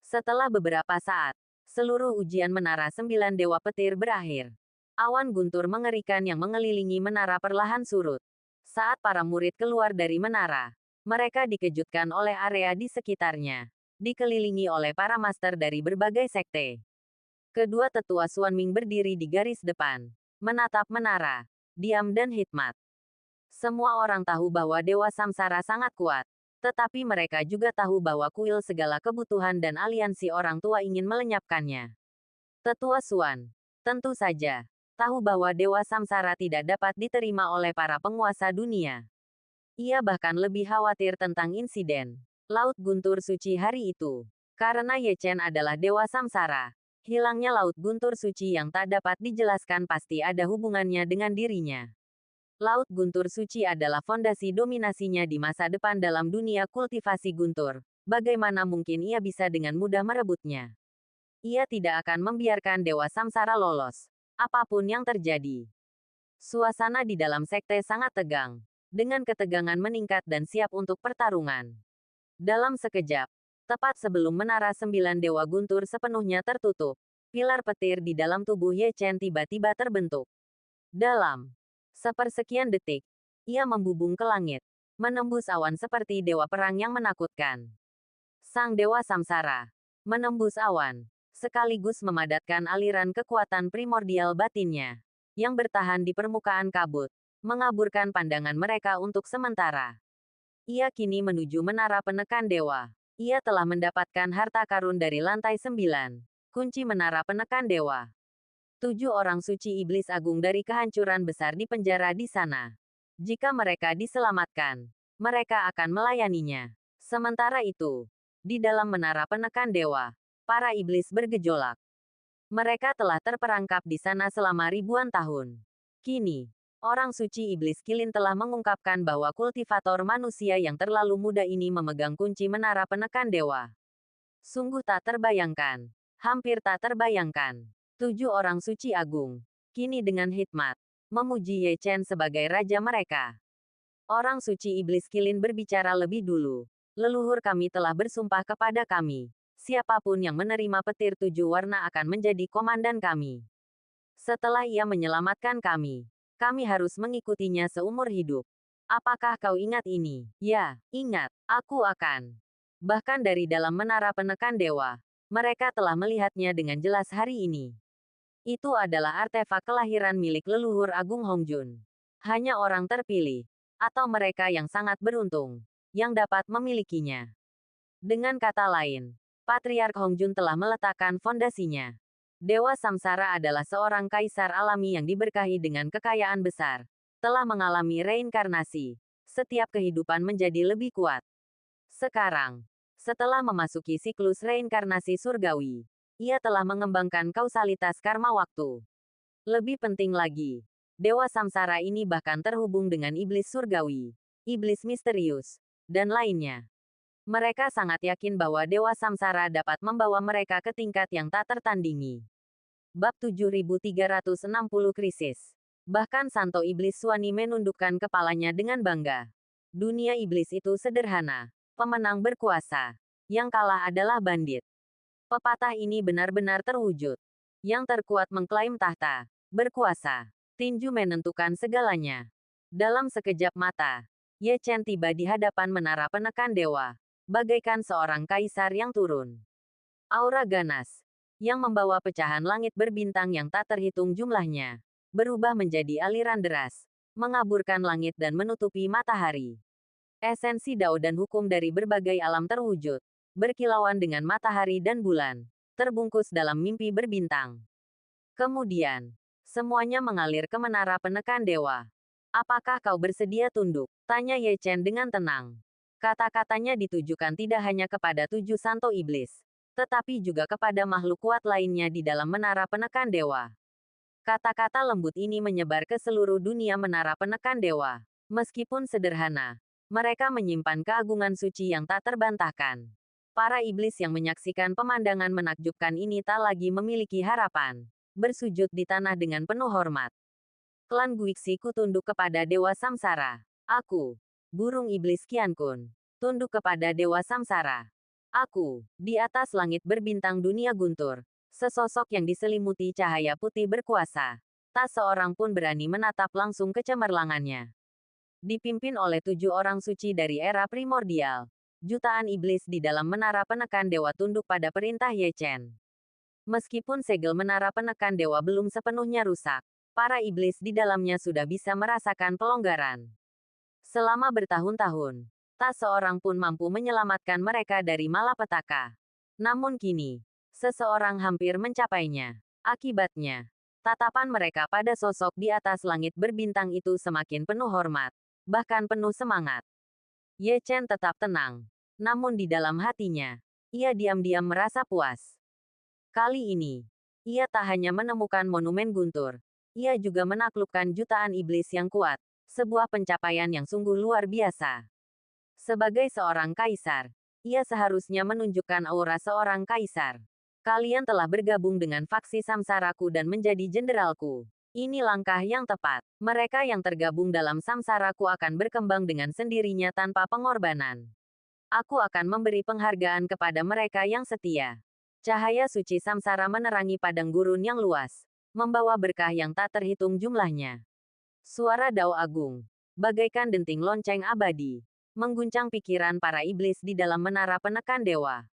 Setelah beberapa saat, seluruh ujian menara 9 Dewa Petir berakhir. Awan guntur mengerikan yang mengelilingi menara perlahan surut. Saat para murid keluar dari menara, mereka dikejutkan oleh area di sekitarnya, dikelilingi oleh para master dari berbagai sekte. Kedua tetua Xuan Ming berdiri di garis depan, menatap menara, diam dan hikmat. Semua orang tahu bahwa Dewa Samsara sangat kuat, tetapi mereka juga tahu bahwa kuil segala kebutuhan dan aliansi orang tua ingin melenyapkannya. Tetua Xuan, tentu saja, tahu bahwa Dewa Samsara tidak dapat diterima oleh para penguasa dunia. Ia bahkan lebih khawatir tentang insiden Laut Guntur Suci hari itu. Karena Ye Chen adalah Dewa Samsara, hilangnya Laut Guntur Suci yang tak dapat dijelaskan pasti ada hubungannya dengan dirinya. Laut Guntur Suci adalah fondasi dominasinya di masa depan dalam dunia kultivasi guntur. Bagaimana mungkin ia bisa dengan mudah merebutnya? Ia tidak akan membiarkan Dewa Samsara lolos, apapun yang terjadi. Suasana di dalam sekte sangat tegang, dengan ketegangan meningkat dan siap untuk pertarungan. Dalam sekejap, tepat sebelum menara 9 Dewa Guntur sepenuhnya tertutup, pilar petir di dalam tubuh Ye Chen tiba-tiba terbentuk. Dalam sepersekian detik, ia membubung ke langit, menembus awan seperti dewa perang yang menakutkan. Sang Dewa Samsara menembus awan, sekaligus memadatkan aliran kekuatan primordial batinnya, yang bertahan di permukaan kabut, mengaburkan pandangan mereka untuk sementara. Ia kini menuju menara penekan dewa. Ia telah mendapatkan harta karun dari lantai 9, kunci menara penekan dewa. 7 orang suci iblis agung dari kehancuran besar di penjara di sana. Jika mereka diselamatkan, mereka akan melayaninya. Sementara itu, di dalam menara penekan dewa, para iblis bergejolak. Mereka telah terperangkap di sana selama ribuan tahun. Kini, orang suci iblis Kilin telah mengungkapkan bahwa kultivator manusia yang terlalu muda ini memegang kunci menara penekan dewa. Sungguh tak terbayangkan. Hampir tak terbayangkan. 7 orang suci agung, kini dengan hikmat, memuji Ye Chen sebagai raja mereka. Orang suci iblis Kilin berbicara lebih dulu. Leluhur kami telah bersumpah kepada kami. Siapapun yang menerima petir 7 warna akan menjadi komandan kami. Setelah ia menyelamatkan kami harus mengikutinya seumur hidup. Apakah kau ingat ini? Ya, ingat. Aku akan Bahkan dari dalam menara penekan dewa, mereka telah melihatnya dengan jelas hari ini. Itu adalah artefak kelahiran milik leluhur Agung Hongjun. Hanya orang terpilih, atau mereka yang sangat beruntung, yang dapat memilikinya. Dengan kata lain, Patriark Hongjun telah meletakkan fondasinya. Dewa Samsara adalah seorang kaisar alami yang diberkahi dengan kekayaan besar. Telah mengalami reinkarnasi. Setiap kehidupan menjadi lebih kuat. Sekarang, setelah memasuki siklus reinkarnasi surgawi, ia telah mengembangkan kausalitas karma waktu. Lebih penting lagi, Dewa Samsara ini bahkan terhubung dengan iblis surgawi, iblis misterius, dan lainnya. Mereka sangat yakin bahwa Dewa Samsara dapat membawa mereka ke tingkat yang tak tertandingi. Bab 7360 Krisis. Bahkan Santo Iblis Suani menundukkan kepalanya dengan bangga. Dunia iblis itu sederhana. Pemenang berkuasa. Yang kalah adalah bandit. Pepatah ini benar-benar terwujud. Yang terkuat mengklaim tahta. Berkuasa. Tinju menentukan segalanya. Dalam sekejap mata, Ye Chen tiba di hadapan menara penekan dewa. Bagaikan seorang kaisar yang turun. Aura ganas yang membawa pecahan langit berbintang yang tak terhitung jumlahnya, berubah menjadi aliran deras, mengaburkan langit dan menutupi matahari. Esensi Dao dan hukum dari berbagai alam terwujud, berkilauan dengan matahari dan bulan, terbungkus dalam mimpi berbintang. Kemudian, semuanya mengalir ke menara penekan dewa. Apakah kau bersedia tunduk? Tanya Ye Chen dengan tenang. Kata-katanya ditujukan tidak hanya kepada 7 santo iblis, tetapi juga kepada makhluk kuat lainnya di dalam menara penekan dewa. Kata-kata lembut ini menyebar ke seluruh dunia menara penekan dewa. Meskipun sederhana, mereka menyimpan keagungan suci yang tak terbantahkan. Para iblis yang menyaksikan pemandangan menakjubkan ini tak lagi memiliki harapan. Bersujud di tanah dengan penuh hormat. Klan Guixi ku tunduk kepada Dewa Samsara. Aku, burung iblis Qian Kun, tunduk kepada Dewa Samsara. Aku, di atas langit berbintang dunia guntur, sesosok yang diselimuti cahaya putih berkuasa. Tak seorang pun berani menatap langsung ke cemerlangannya. Dipimpin oleh 7 orang suci dari era primordial, jutaan iblis di dalam menara penekan dewa tunduk pada perintah Ye Chen. Meskipun segel menara penekan dewa belum sepenuhnya rusak, para iblis di dalamnya sudah bisa merasakan pelonggaran. Selama bertahun-tahun, tak seorang pun mampu menyelamatkan mereka dari malapetaka. Namun kini, seseorang hampir mencapainya. Akibatnya, tatapan mereka pada sosok di atas langit berbintang itu semakin penuh hormat, bahkan penuh semangat. Ye Chen tetap tenang, namun di dalam hatinya, ia diam-diam merasa puas. Kali ini, ia tak hanya menemukan monumen guntur, ia juga menaklukkan jutaan iblis yang kuat, sebuah pencapaian yang sungguh luar biasa. Sebagai seorang kaisar, ia seharusnya menunjukkan aura seorang kaisar. Kalian telah bergabung dengan faksi Samsaraku dan menjadi jenderalku. Ini langkah yang tepat. Mereka yang tergabung dalam Samsaraku akan berkembang dengan sendirinya tanpa pengorbanan. Aku akan memberi penghargaan kepada mereka yang setia. Cahaya suci Samsara menerangi padang gurun yang luas, membawa berkah yang tak terhitung jumlahnya. Suara Dao Agung, bagaikan denting lonceng abadi, mengguncang pikiran para iblis di dalam menara penekan dewa.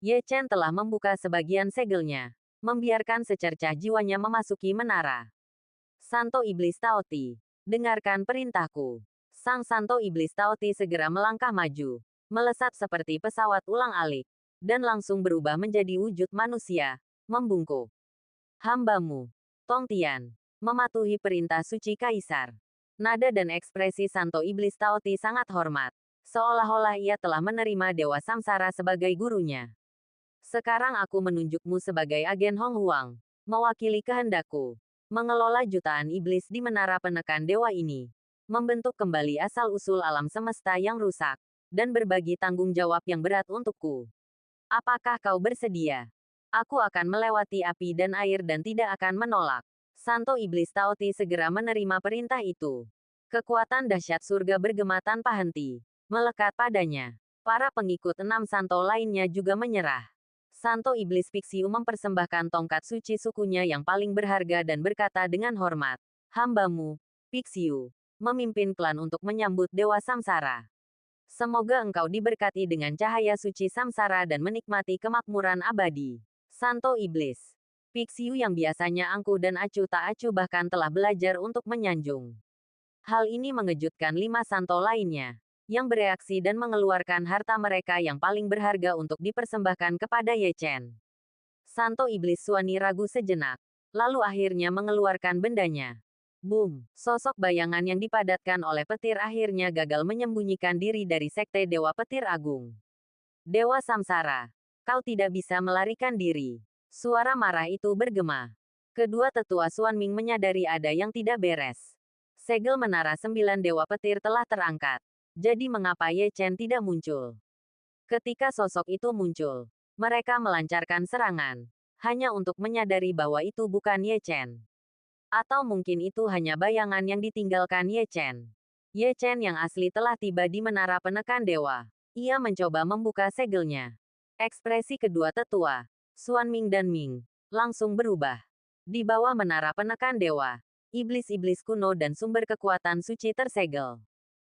Ye Chen telah membuka sebagian segelnya, membiarkan secercah jiwanya memasuki menara. Santo Iblis Taoti, dengarkan perintahku. Sang Santo Iblis Taoti segera melangkah maju, melesat seperti pesawat ulang-alik, dan langsung berubah menjadi wujud manusia, membungkuk. Hambamu, Tong Tian, mematuhi perintah suci Kaisar. Nada dan ekspresi Santo Iblis Taoti sangat hormat, seolah-olah ia telah menerima Dewa Samsara sebagai gurunya. Sekarang aku menunjukmu sebagai agen Hong Huang, mewakili kehendakku, mengelola jutaan iblis di menara penekan dewa ini, membentuk kembali asal-usul alam semesta yang rusak, dan berbagi tanggung jawab yang berat untukku. Apakah kau bersedia? Aku akan melewati api dan air dan tidak akan menolak. Santo Iblis Taoti segera menerima perintah itu. Kekuatan dahsyat surga bergema tanpa henti, melekat padanya. Para pengikut 6 santo lainnya juga menyerah. Santo Iblis Pixiu mempersembahkan tongkat suci sukunya yang paling berharga dan berkata dengan hormat, "Hambamu, Pixiu, memimpin klan untuk menyambut Dewa Samsara." Semoga engkau diberkati dengan cahaya suci samsara dan menikmati kemakmuran abadi. Santo Iblis. Pixiu yang biasanya angkuh dan acuh tak acuh bahkan telah belajar untuk menyanjung. Hal ini mengejutkan 5 santo lainnya, yang bereaksi dan mengeluarkan harta mereka yang paling berharga untuk dipersembahkan kepada Ye Chen. Santo Iblis Suani ragu sejenak, lalu akhirnya mengeluarkan bendanya. Boom! Sosok bayangan yang dipadatkan oleh petir akhirnya gagal menyembunyikan diri dari Sekte Dewa Petir Agung. Dewa Samsara, kau tidak bisa melarikan diri. Suara marah itu bergema. Kedua tetua Xuan Ming menyadari ada yang tidak beres. Segel menara 9 Dewa Petir telah terangkat. Jadi mengapa Ye Chen tidak muncul? Ketika sosok itu muncul, mereka melancarkan serangan, hanya untuk menyadari bahwa itu bukan Ye Chen. Atau mungkin itu hanya bayangan yang ditinggalkan Ye Chen. Ye Chen yang asli telah tiba di menara penekan dewa. Ia mencoba membuka segelnya. Ekspresi kedua tetua, Xuan Ming dan Ming, langsung berubah. Di bawah menara penekan dewa, iblis-iblis kuno dan sumber kekuatan suci tersegel.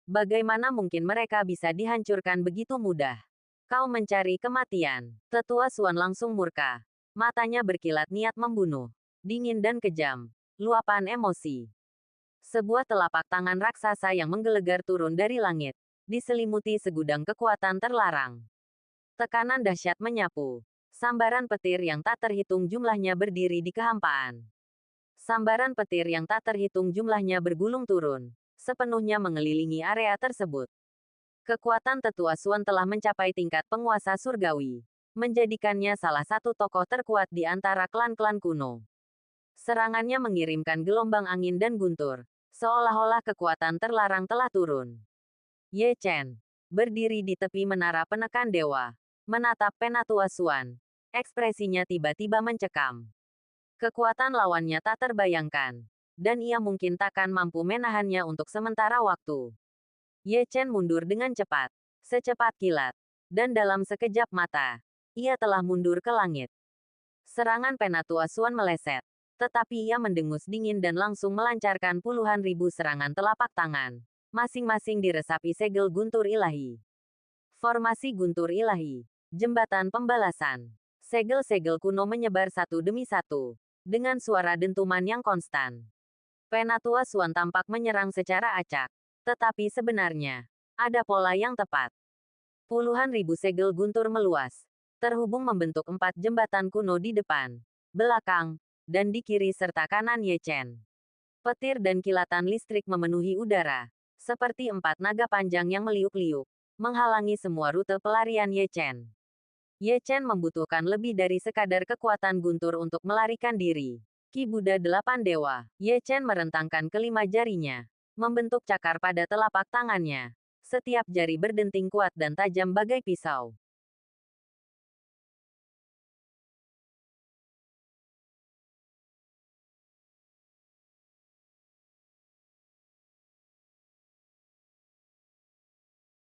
Bagaimana mungkin mereka bisa dihancurkan begitu mudah? Kau mencari kematian. Tetua Xuan langsung murka. Matanya berkilat niat membunuh. Dingin dan kejam. Luapan emosi. Sebuah telapak tangan raksasa yang menggelegar turun dari langit, diselimuti segudang kekuatan terlarang. Tekanan dahsyat menyapu. Sambaran petir yang tak terhitung jumlahnya berdiri di kehampaan. Sambaran petir yang tak terhitung jumlahnya bergulung turun, sepenuhnya mengelilingi area tersebut. Kekuatan tetua Xuan telah mencapai tingkat penguasa surgawi, menjadikannya salah satu tokoh terkuat di antara klan-klan kuno. Serangannya mengirimkan gelombang angin dan guntur, seolah-olah kekuatan terlarang telah turun. Ye Chen berdiri di tepi menara penekan dewa, menatap Penatua Xuan. Ekspresinya tiba-tiba mencekam. Kekuatan lawannya tak terbayangkan, dan ia mungkin takkan mampu menahannya untuk sementara waktu. Ye Chen mundur dengan cepat, secepat kilat, dan dalam sekejap mata, ia telah mundur ke langit. Serangan Penatua Xuan meleset, tetapi ia mendengus dingin dan langsung melancarkan puluhan ribu serangan telapak tangan, masing-masing diresapi segel guntur ilahi. Formasi guntur ilahi, jembatan pembalasan. Segel-segel kuno menyebar satu demi satu, dengan suara dentuman yang konstan. Penatua Xuan tampak menyerang secara acak, tetapi sebenarnya, ada pola yang tepat. Puluhan ribu segel guntur meluas, terhubung membentuk 4 jembatan kuno di depan, belakang, dan di kiri serta kanan Ye Chen. Petir dan kilatan listrik memenuhi udara, seperti 4 naga panjang yang meliuk-liuk, menghalangi semua rute pelarian Ye Chen. Ye Chen membutuhkan lebih dari sekadar kekuatan guntur untuk melarikan diri. Ki Buddha 8 Dewa, Ye Chen merentangkan kelima jarinya, membentuk cakar pada telapak tangannya. Setiap jari berdenting kuat dan tajam bagai pisau.